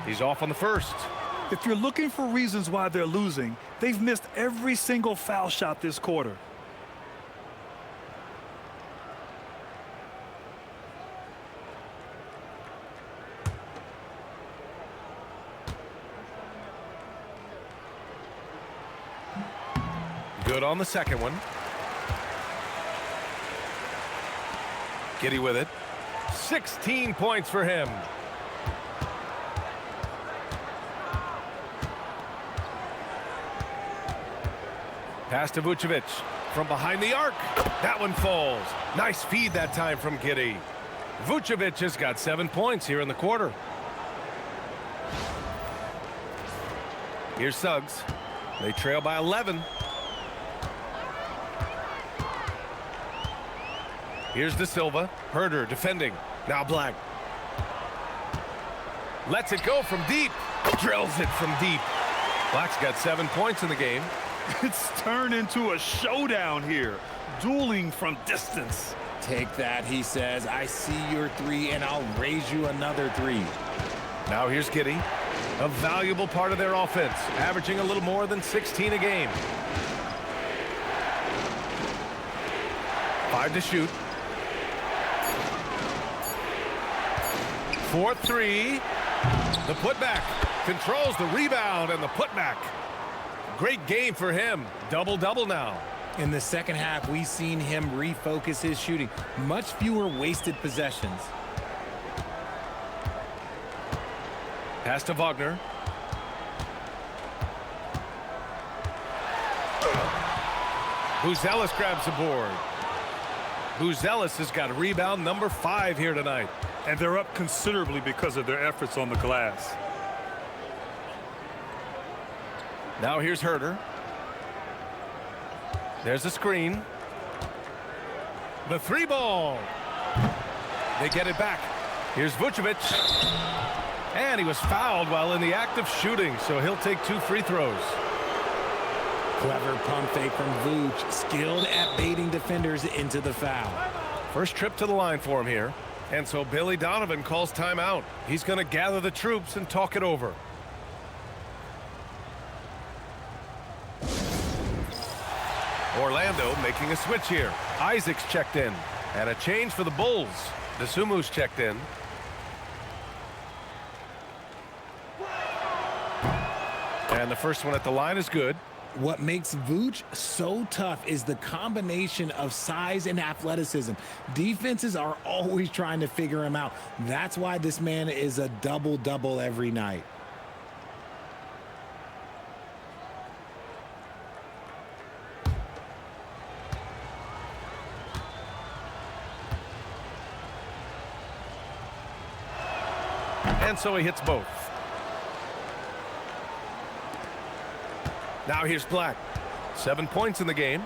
He's off on the first. If you're looking for reasons why they're losing, they've missed every single foul shot this quarter. Good on the second one. Giddey with it. 16 points for him. Pass to Vucevic from behind the arc. That one falls. Nice feed that time from Giddey. Vucevic has got 7 points here in the quarter. Here's Suggs. They trail by 11. Here's De Silva. Herter defending. Now Black. Lets it go from deep. Drills it from deep. Black's got 7 points in the game. It's turned into a showdown here, dueling from distance. Take that, he says. I see your three, and I'll raise you another three. Now here's Giddey, a valuable part of their offense, averaging a little more than 16 a game. 5 to shoot. 4-3. The putback. Controls the rebound and the putback. Great game for him. Double-double now. In the second half, we've seen him refocus his shooting. Much fewer wasted possessions. Pass to Wagner. Buzelis grabs the board. Buzelis has got rebound number 5 here tonight. And they're up considerably because of their efforts on the glass. Now here's Herter. There's a screen. The 3-ball. They get it back. Here's Vucevic. And he was fouled while in the act of shooting, so he'll take 2 free throws. Clever pump fake from Vooch, skilled at baiting defenders into the foul. First trip to the line for him here. And so Billy Donovan calls timeout. He's going to gather the troops and talk it over. Orlando making a switch here. Isaac's checked in. And a change for the Bulls. Desumu's checked in. And the first one at the line is good. What makes Vooch so tough is the combination of size and athleticism. Defenses are always trying to figure him out. That's why this man is a double-double every night. And so he hits both. Now here's Black. 7 points in the game.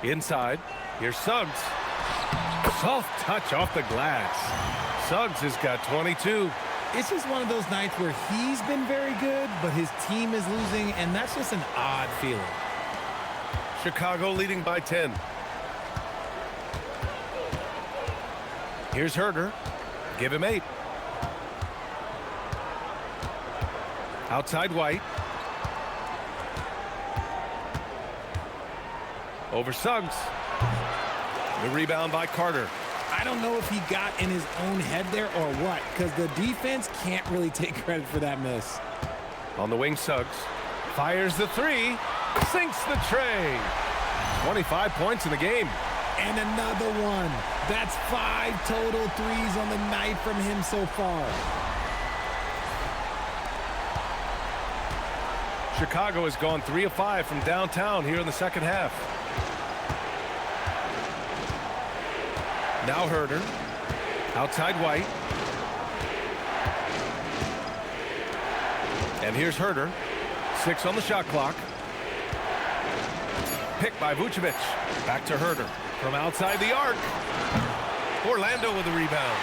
Inside. Here's Suggs. Soft touch off the glass. Suggs has got 22. It's just one of those nights where he's been very good, but his team is losing, and that's just an odd feeling. Chicago leading by 10. Here's Herter. Give him 8. Outside White. Over Suggs. The rebound by Carter. I don't know if he got in his own head there or what, because the defense can't really take credit for that miss. On the wing, Suggs. Fires the 3. Sinks the tray. 25 points in the game. And another one. That's 5 total threes on the night from him so far. Chicago has gone 3 of 5 from downtown here in the second half. Now Herter. Outside White. And here's Herter. 6 on the shot clock. Picked by Vucevic. Back to Herter. From outside the arc. Orlando with the rebound.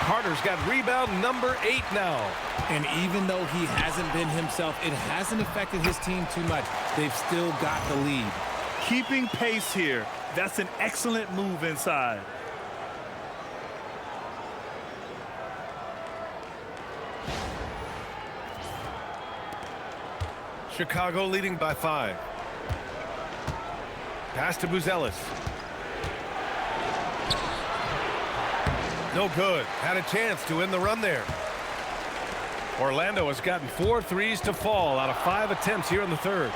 Carter's got rebound number 8 now. And even though he hasn't been himself, it hasn't affected his team too much. They've still got the lead. Keeping pace here. That's an excellent move inside. Chicago leading by 5. Pass to Buzelis. No good. Had a chance to end the run there. Orlando has gotten 4 threes to fall out of 5 attempts here in the third.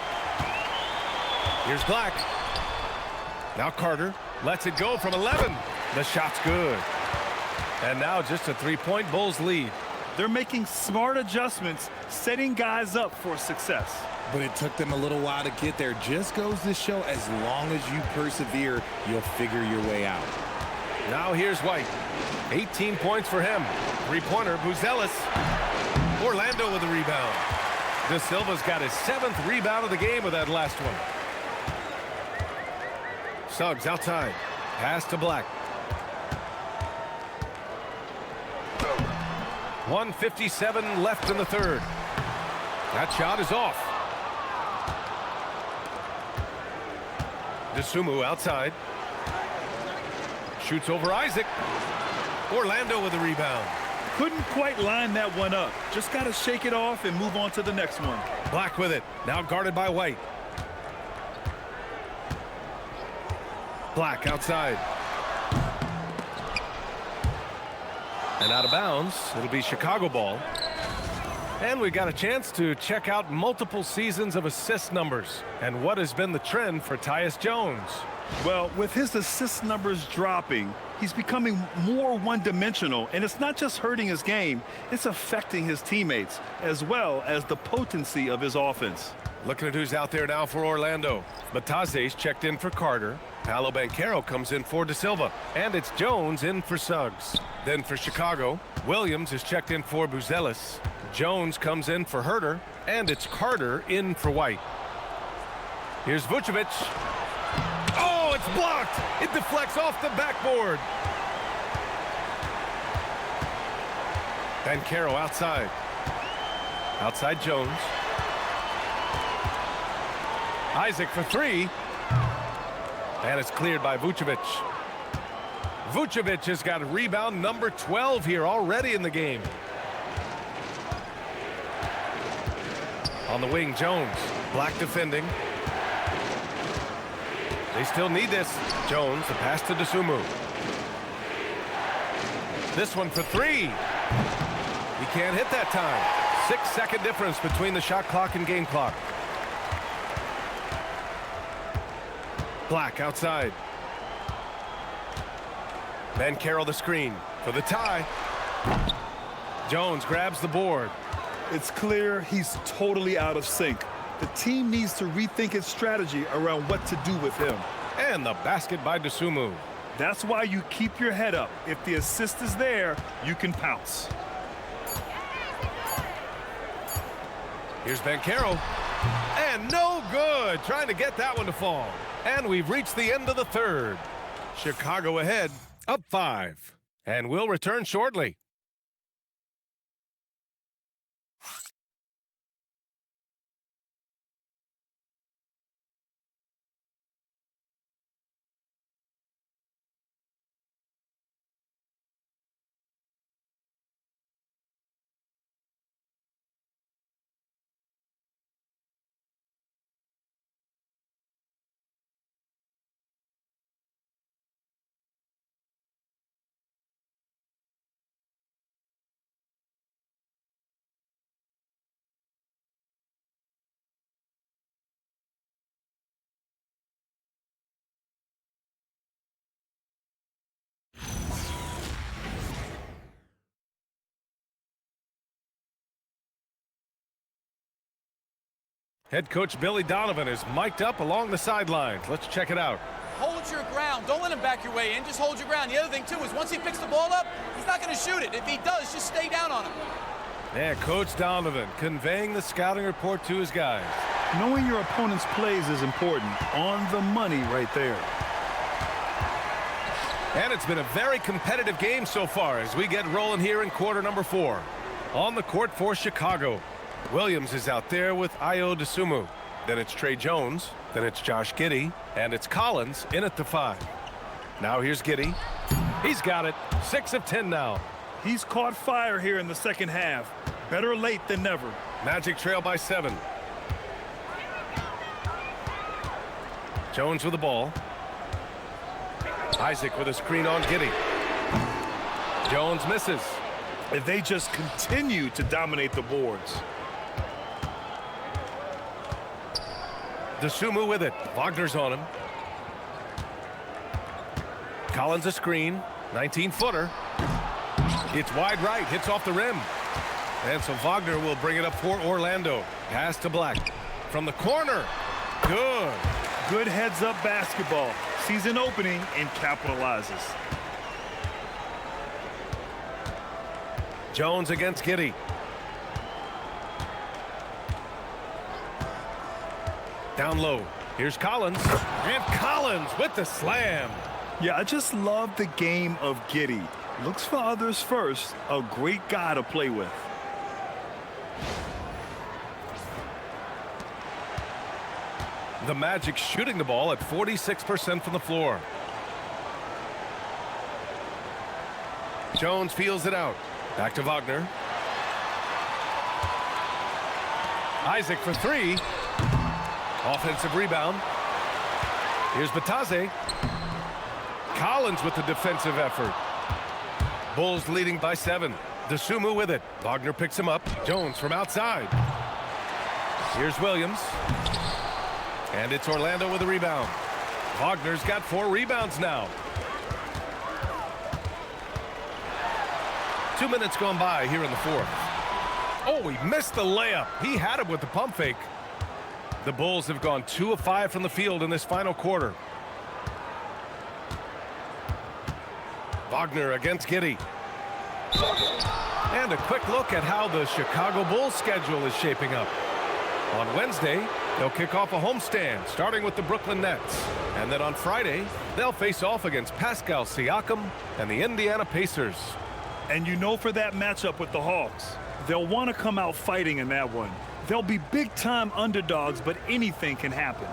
Here's Black. Now Carter lets it go from 11. The shot's good. And now just a 3-point Bulls lead. They're making smart adjustments, setting guys up for success. But it took them a little while to get there. Just goes to show, as long as you persevere, you'll figure your way out. Now here's White. 18 points for him. 3-pointer, Buzelis. Orlando with the rebound. De Silva's got his 7th rebound of the game with that last one. Suggs outside. Pass to Black. 1:57 left in the third. That shot is off. Dosunmu outside. Shoots over Isaac. Orlando with a rebound. Couldn't quite line that one up. Just got to shake it off and move on to the next one. Black with it. Now guarded by White. Black outside. And out of bounds. It'll be Chicago ball. And we got a chance to check out multiple seasons of assist numbers and what has been the trend for Tyus Jones. Well, with his assist numbers dropping, he's becoming more one-dimensional, and it's not just hurting his game, it's affecting his teammates, as well as the potency of his offense. Looking at who's out there now for Orlando. Bataze's checked in for Carter. Paolo Banchero comes in for De Silva. And it's Jones in for Suggs. Then for Chicago, Williams is checked in for Buzelis. Jones comes in for Herter. And it's Carter in for White. Here's Vucevic. Oh, it's blocked. It deflects off the backboard. Banchero outside. Outside Jones. Isaac for three. And it's cleared by Vucevic. Vucevic has got rebound number 12 here already in the game. On the wing, Jones. Black defending. They still need this. Jones, the pass to Dosunmu. This one for three. He can't hit that time. 6-second difference between the shot clock and game clock. Black outside. Banchero the screen for the tie. Jones grabs the board. It's clear he's totally out of sync. The team needs to rethink its strategy around what to do with him. And the basket by Dosunmu. That's why you keep your head up. If the assist is there, you can pounce. Here's Banchero. And no good. Trying to get that one to fall. And we've reached the end of the third. Chicago ahead, up 5. And we'll return shortly. Head coach Billy Donovan is mic'd up along the sidelines. Let's check it out. Hold your ground. Don't let him back your way in. Just hold your ground. The other thing, too, is once he picks the ball up, he's not going to shoot it. If he does, just stay down on him. Yeah, Coach Donovan conveying the scouting report to his guys. Knowing your opponent's plays is important. On the money right there. And it's been a very competitive game so far as we get rolling here in quarter number 4. On the court for Chicago. Williams is out there with Ayo Dosunmu. Then it's Trey Jones. Then it's Josh Giddey. And it's Collins in at the 5. Now here's Giddey. He's got it. 6 of 10 now. He's caught fire here in the second half. Better late than never. Magic trail by 7. Jones with the ball. Isaac with a screen on Giddey. Jones misses. If they just continue to dominate the boards. Dosunmu with it. Wagner's on him. Collins a screen. 19-footer. It's wide right. Hits off the rim. And so Wagner will bring it up for Orlando. Pass to Black. From the corner. Good. Good heads-up basketball. Sees an opening and capitalizes. Jones against Giddey. Down low. Here's Collins. And Collins with the slam. Yeah, I just love the game of Giddey. Looks for others first. A great guy to play with. The Magic shooting the ball at 46% from the floor. Jones feels it out. Back to Wagner. Isaac for three. Offensive rebound. Here's Batase. Collins with the defensive effort. Bulls leading by 7. DeSumo with it. Wagner picks him up. Jones from outside. Here's Williams. And it's Orlando with a rebound. Wagner's got 4 rebounds now. 2 minutes gone by here in the fourth. Oh, he missed the layup. He had it with the pump fake. The Bulls have gone 2 of 5 from the field in this final quarter. Wagner against Giddey. And a quick look at how the Chicago Bulls schedule is shaping up. On Wednesday, they'll kick off a homestand, starting with the Brooklyn Nets. And then on Friday, they'll face off against Pascal Siakam and the Indiana Pacers. And you know, for that matchup with the Hawks, they'll want to come out fighting in that one. They'll be big-time underdogs, but anything can happen.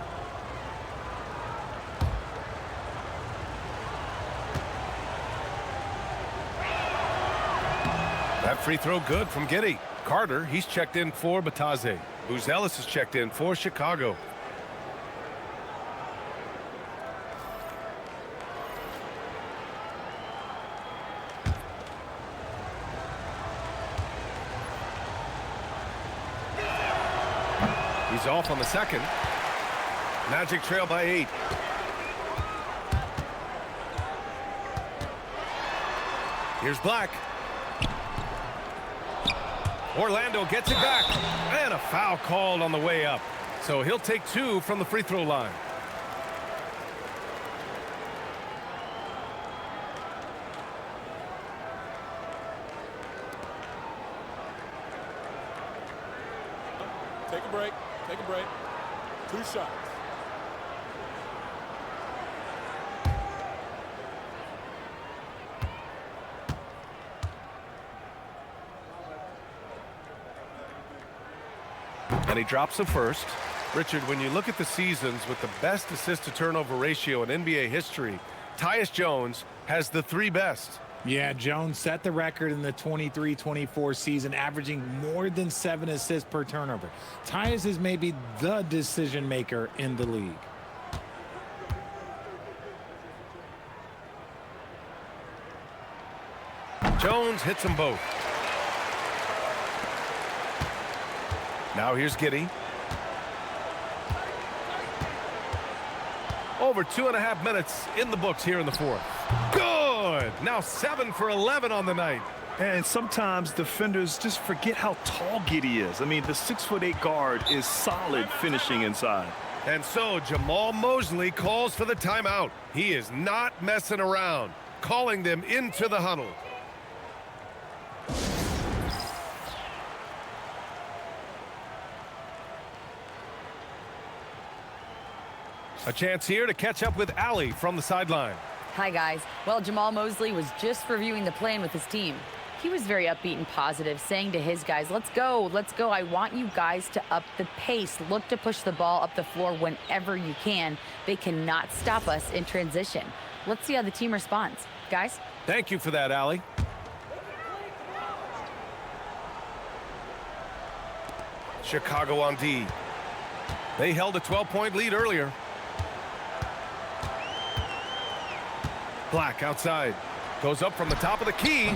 That free throw good from Giddey. Carter, he's checked in for Batase. Buzelis is checked in for Chicago. He's off on the second. Magic trail by 8. Here's Black. Orlando gets it back. And a foul called on the way up. So he'll take 2 from the free throw line. Take a break. Take a break. 2 shots. And he drops the first. Richard, when you look at the seasons with the best assist-to-turnover ratio in NBA history, Tyus Jones has the 3 best. Yeah, Jones set the record in the 23-24 season, averaging more than 7 assists per turnover. Tyus is maybe the decision maker in the league. Jones hits them both. Now here's Giddey. Over 2.5 minutes in the books here in the fourth. Good. Now 7 for 11 on the night. And sometimes defenders just forget how tall Giddey is. I mean, the 6'8" guard is solid finishing inside. And so Jamal Mosley calls for the timeout. He is not messing around, calling them into the huddle. A chance here to catch up with Allie from the sideline. Hi, guys. Well, Jamal Mosley was just reviewing the plan with his team. He was very upbeat and positive, saying to his guys, let's go. I want you guys to up the pace. Look to push the ball up the floor whenever you can. They cannot stop us in transition. Let's see how the team responds. Guys? Thank you for that, Allie. Chicago on D. They held a 12-point lead earlier. Black outside. Goes up from the top of the key.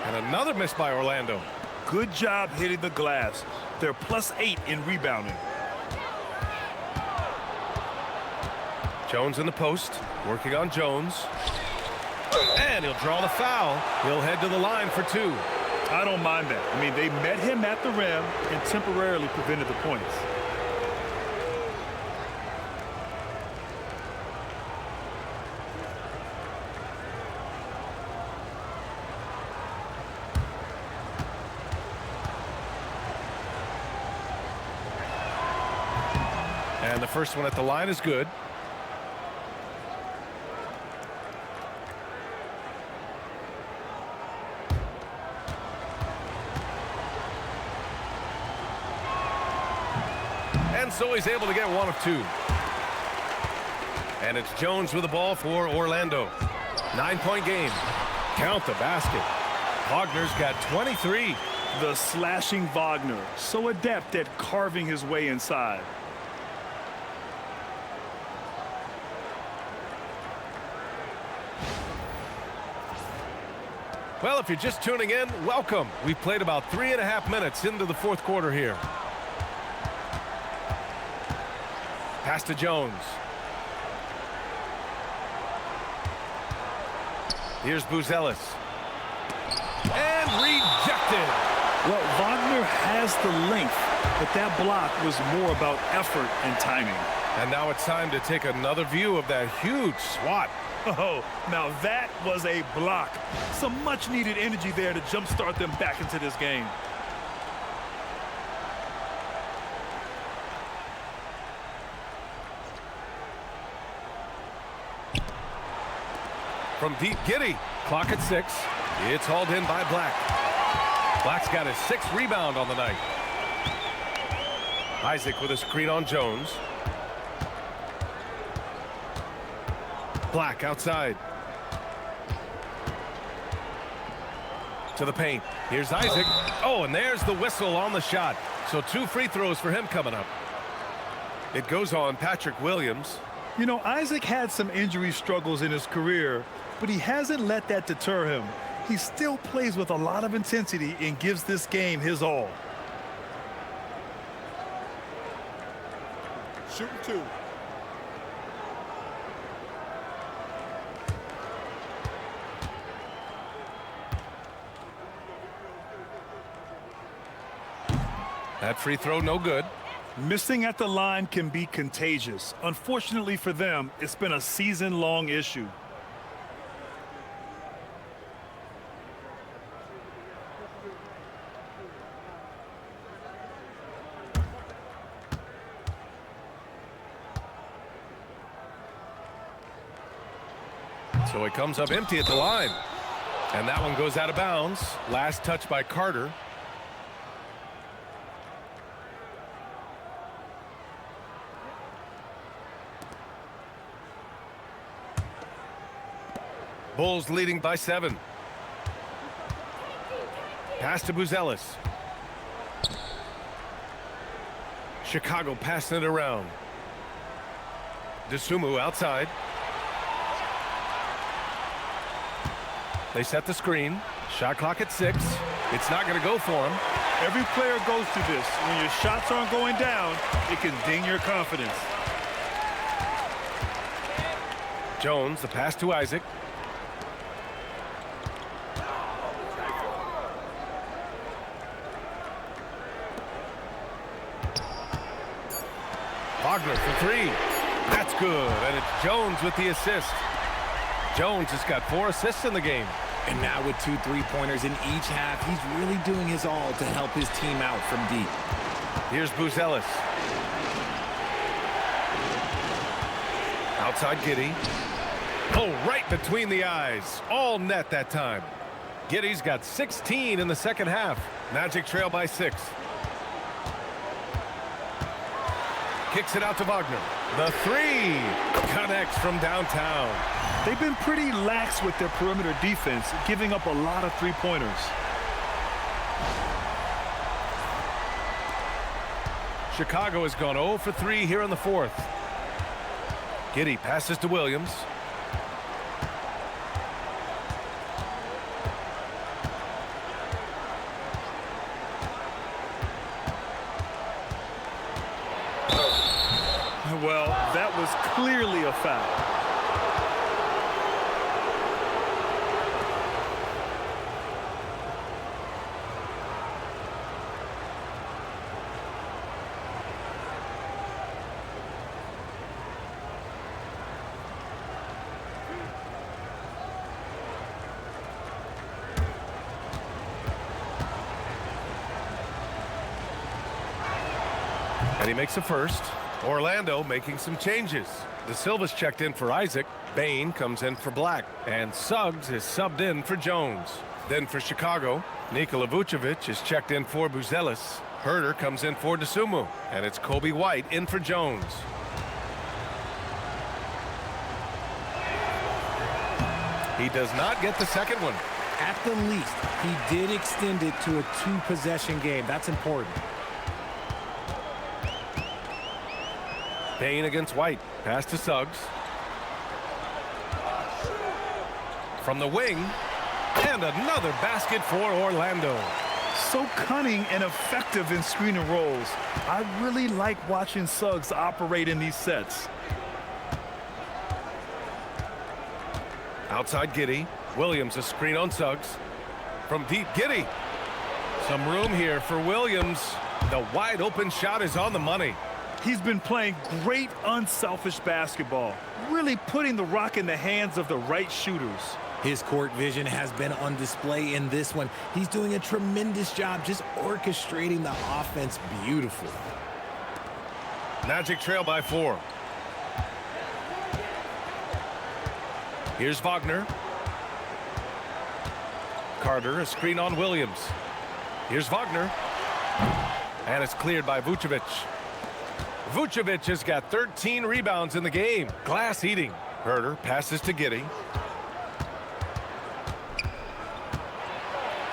And another miss by Orlando. Good job hitting the glass. They're +8 in rebounding. Jones in the post. Working on Jones. And he'll draw the foul. He'll head to the line for 2. I don't mind that. I mean, they met him at the rim and temporarily prevented the points. And the first one at the line is good. And so he's able to get 1 of 2. And it's Jones with the ball for Orlando. 9-point game. Count the basket. Wagner's got 23. The slashing Wagner, so adept at carving his way inside. Well, if you're just tuning in, welcome. We've played about 3.5 minutes into the fourth quarter here. Pass to Jones. Here's Buzelis. And rejected. Well, Wagner has the length, but that block was more about effort and timing. And now it's time to take another view of that huge swat. Oh, now that was a block. Some much-needed energy there to jumpstart them back into this game. From deep, Giddey. Clock at 6. It's hauled in by Black. Black's got his 6th rebound on the night. Isaac with a screen on Jones. Black outside. To the paint. Here's Isaac. Oh, and there's the whistle on the shot. So 2 free throws for him coming up. It goes on Patrick Williams. You know, Isaac had some injury struggles in his career, but he hasn't let that deter him. He still plays with a lot of intensity and gives this game his all. Shooting 2. That free throw no good. Missing at the line can be contagious. Unfortunately for them, it's been a season-long issue. So it comes up empty at the line. And that one goes out of bounds. Last touch by Carter. Bulls leading by 7. Pass to Buzelis. Chicago passing it around. Dosunmu outside. They set the screen. Shot clock at 6. It's not going to go for him. Every player goes through this. When your shots aren't going down, it can ding your confidence. Jones, the pass to Isaac. Wagner for 3. That's good. And it's Jones with the assist. Jones has got 4 assists in the game. And now with 2 3-pointers in each half, he's really doing his all to help his team out from deep. Here's Buzelis. Outside Giddey. Oh, right between the eyes. All net that time. Giddey's got 16 in the second half. Magic trail by 6. Kicks it out to Wagner. The 3 connects from downtown. They've been pretty lax with their perimeter defense, giving up a lot of 3-pointers. Chicago has gone 0 for 3 here in the fourth. Giddey passes to Williams. Well, that was clearly a foul. And he makes a first. Orlando making some changes. De Silva's checked in for Isaac. Bain comes in for Black. And Suggs is subbed in for Jones. Then for Chicago, Nikola Vucevic is checked in for Buzelis. Herter comes in for Dosunmu. And it's Kobe White in for Jones. He does not get the second one. At the least, he did extend it to a two-possession game. That's important. Payne against White. Pass to Suggs. From the wing. And another basket for Orlando. So cunning and effective in screening rolls. I really like watching Suggs operate in these sets. Outside Giddey. Williams a screen on Suggs. From deep, Giddey. Some room here for Williams. The wide open shot is on the money. He's been playing great unselfish basketball, really putting the rock in the hands of the right shooters. His court vision has been on display in this one. He's doing a tremendous job just orchestrating the offense beautifully. Magic trail by 4. Here's Wagner. Carter, a screen on Williams. Here's Wagner. And it's cleared by Vucevic. Vucevic has got 13 rebounds in the game. Glass eating. Herter passes to Giddey.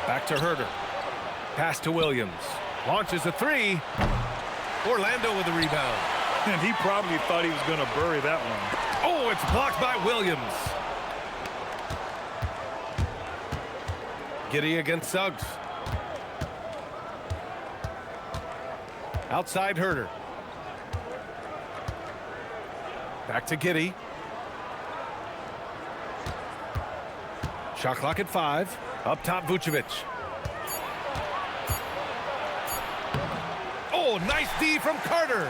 Back to Herter. Pass to Williams. Launches a 3. Orlando with the rebound. And he probably thought he was going to bury that one. Oh, it's blocked by Williams. Giddey against Suggs. Outside Herter. Back to Giddey. Shot clock at 5. Up top, Vucevic. Oh, nice D from Carter.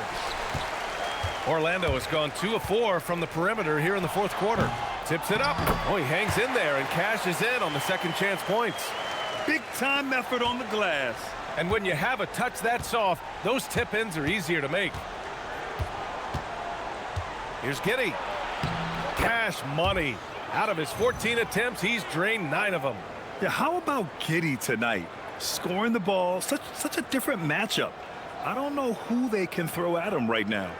Orlando has gone 2 of 4 from the perimeter here in the fourth quarter. Tips it up. Oh, he hangs in there and cashes in on the second chance points. Big time effort on the glass. And when you have a touch that soft, those tip-ins are easier to make. Here's Giddey. Cash money. Out of his 14 attempts, he's drained 9 of them. Yeah, how about Giddey tonight? Scoring the ball, such a different matchup. I don't know who they can throw at him right now.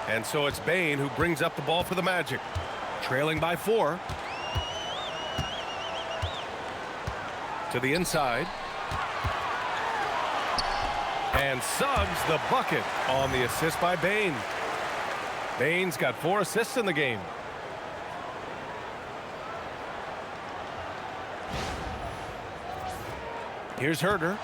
And so it's Bane who brings up the ball for the Magic. Trailing by 4. To the inside. And Suggs the bucket on the assist by Bane. Bane's got 4 assists in the game. Here's Herter.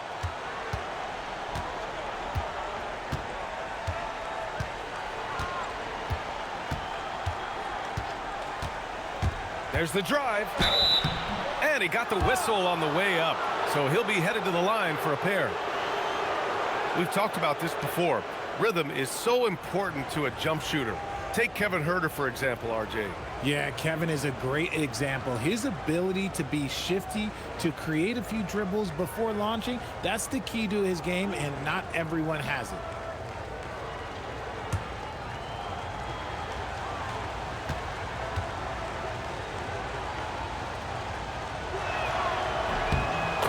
There's the drive. And he got the whistle on the way up. So he'll be headed to the line for a pair. We've talked about this before. Rhythm is so important to a jump shooter. Take Kevin Herter, for example, RJ. Yeah, Kevin is a great example. His ability to be shifty, to create a few dribbles before launching, that's the key to his game, and not everyone has it.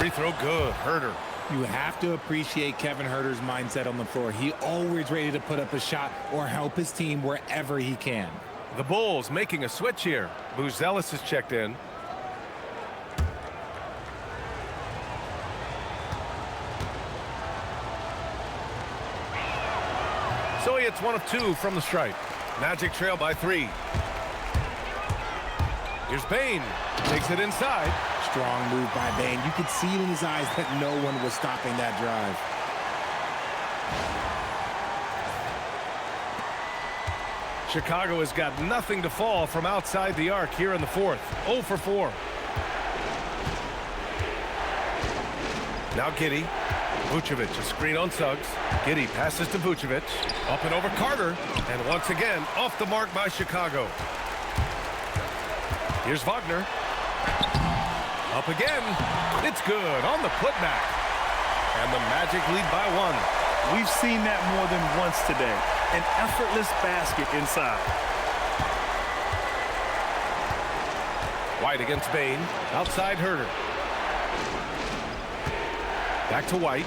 Free throw good. Herter. You have to appreciate Kevin Herter's mindset on the floor. He always ready to put up a shot or help his team wherever he can. The Bulls making a switch here. Buzelis has checked in. So he hits 1 of 2 from the stripe. Magic trail by 3. Here's Bane. Takes it inside. Strong move by Bane. You could see it in his eyes that no one was stopping that drive. Chicago has got nothing to fall from outside the arc here in the fourth. 0 for 4. Now Giddey. Vucevic, a screen on Suggs. Giddey passes to Vucevic. Up and over Carter. And once again, off the mark by Chicago. Here's Wagner. Up again. It's good on the putback. And the Magic lead by 1. We've seen that more than once today. An effortless basket inside. White against Bane. Outside Herter. Back to White.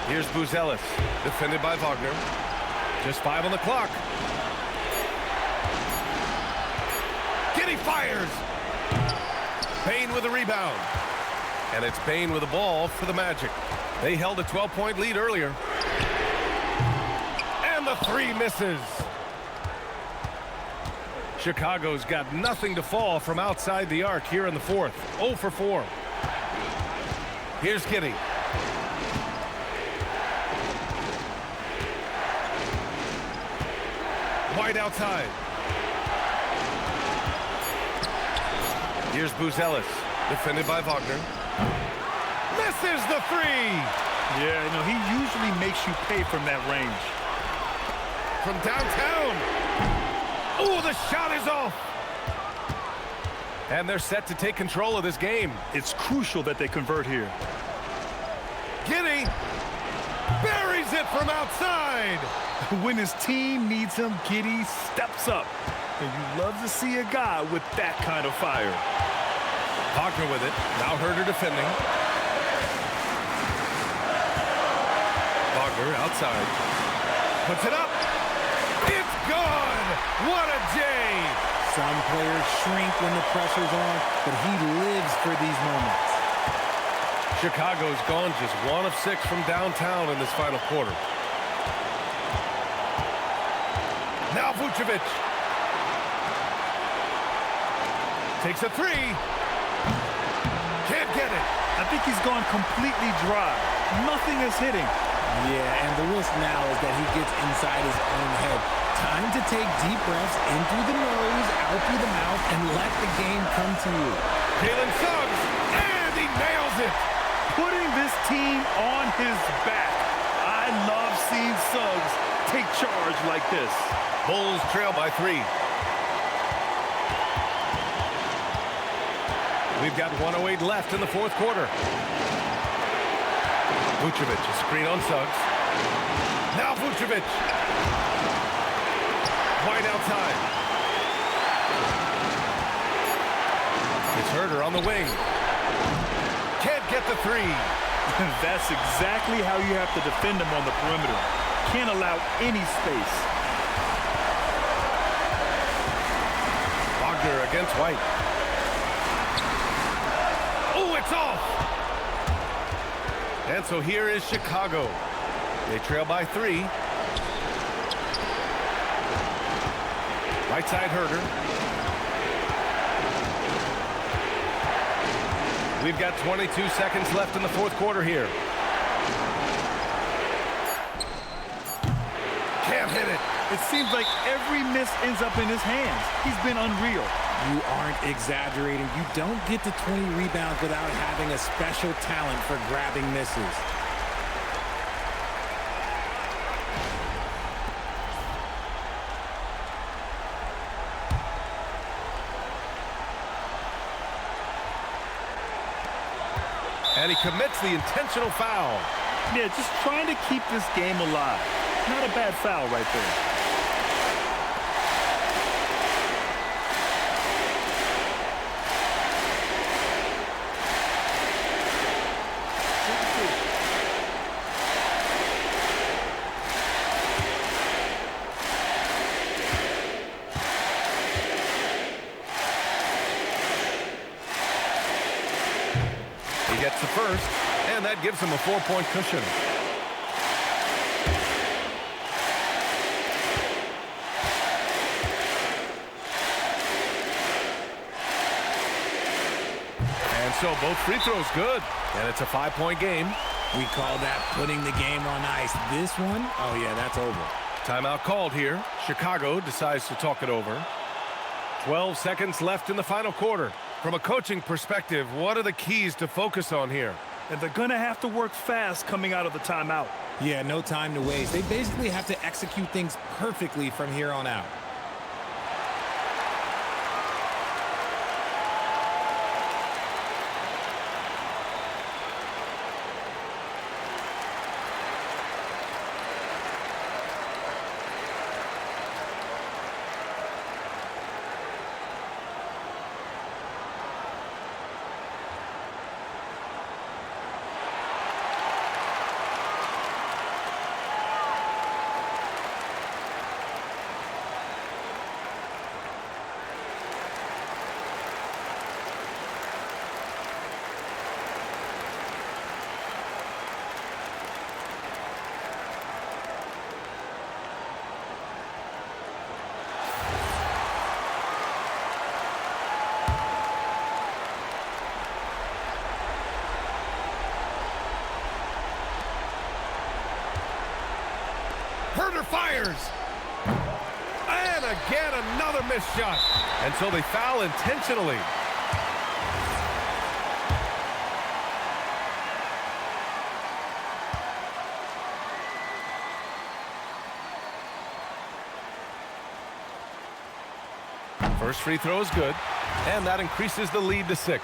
Here's Buzelis. Defended by Wagner. Just 5 on the clock. Giddey fires. Bane with a rebound. And it's Bane with the ball for the Magic. They held a 12-point lead earlier. And the three misses. Chicago's got nothing to fall from outside the arc here in the fourth. 0 for 4. Here's Giddey. White outside. Here's Buzelis, defended by Wagner. Misses the three. Yeah, he usually makes you pay from that range. From downtown. Oh, the shot is off. And they're set to take control of this game. It's crucial that they convert here. Giddey buries it from outside. When his team needs him, Giddey steps up. And you love to see a guy with that kind of fire. Wagner with it. Now Herder defending. Wagner outside. Puts it up. It's gone. What a day. Some players shrink when the pressure's on, but he lives for these moments. Chicago's gone just 1 of 6 from downtown in this final quarter. Now Vucevic. Takes a three. Can't get it. I think he's gone completely dry. Nothing is hitting. Yeah, and the risk now is that he gets inside his own head. Time to take deep breaths in through the nose, out through the mouth, and let the game come to you. Jalen Suggs, and he nails it. Putting this team on his back. I love seeing Suggs take charge like this. Bulls trail by 3. We've got 1:08 left in the fourth quarter. Vucevic, a screen on Suggs. Now Vucevic. White outside. It's Herder on the wing. Can't get the three. That's exactly how you have to defend him on the perimeter. Can't allow any space. Wagner against White. Oh, it's off. And so here is Chicago. They trail by 3. Right side Herder. We've got 22 seconds left in the fourth quarter here. Can't hit it. It seems like every miss ends up in his hands. He's been unreal. You aren't exaggerating. You don't get to 20 rebounds without having a special talent for grabbing misses. And he commits the intentional foul. Yeah, just trying to keep this game alive. Not a bad foul right there. He gets the first, and that gives him a 4-point cushion. And so both free throws good, and it's a 5-point game. We call that putting the game on ice. This one, oh yeah, that's over. Timeout called here. Chicago decides to talk it over. 12 seconds left in the final quarter. From a coaching perspective, what are the keys to focus on here? And they're going to have to work fast coming out of the timeout. Yeah, no time to waste. They basically have to execute things perfectly from here on out. Herter fires. And again, another missed shot. And so they foul intentionally. First free throw is good, and that increases the lead to 6.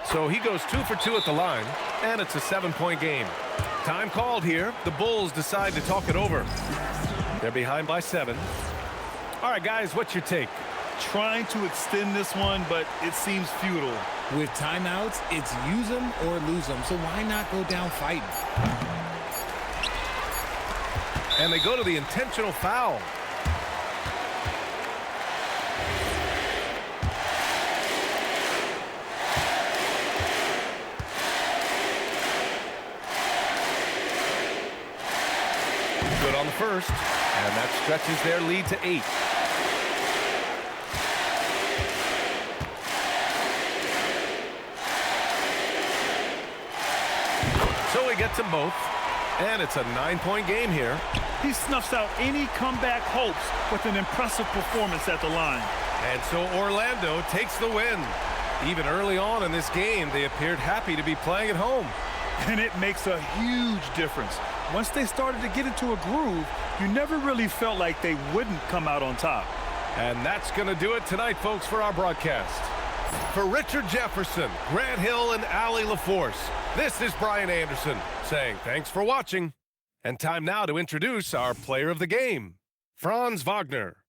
So he goes 2 for 2 at the line, and it's a 7-point game. Time called here. The Bulls decide to talk it over. They're behind by 7. All right, guys, what's your take? Trying to extend this one, but it seems futile. With timeouts, it's use them or lose them. So why not go down fighting? And they go to the intentional foul. Good on the first, and that stretches their lead to 8. So he gets them both, and it's a 9-point game here. He snuffs out any comeback hopes with an impressive performance at the line. And so Orlando takes the win. Even early on in this game, they appeared happy to be playing at home. And it makes a huge difference. Once they started to get into a groove, you never really felt like they wouldn't come out on top. And that's going to do it tonight, folks, for our broadcast. For Richard Jefferson, Grant Hill, and Allie LaForce, this is Brian Anderson saying thanks for watching. And time now to introduce our player of the game, Franz Wagner.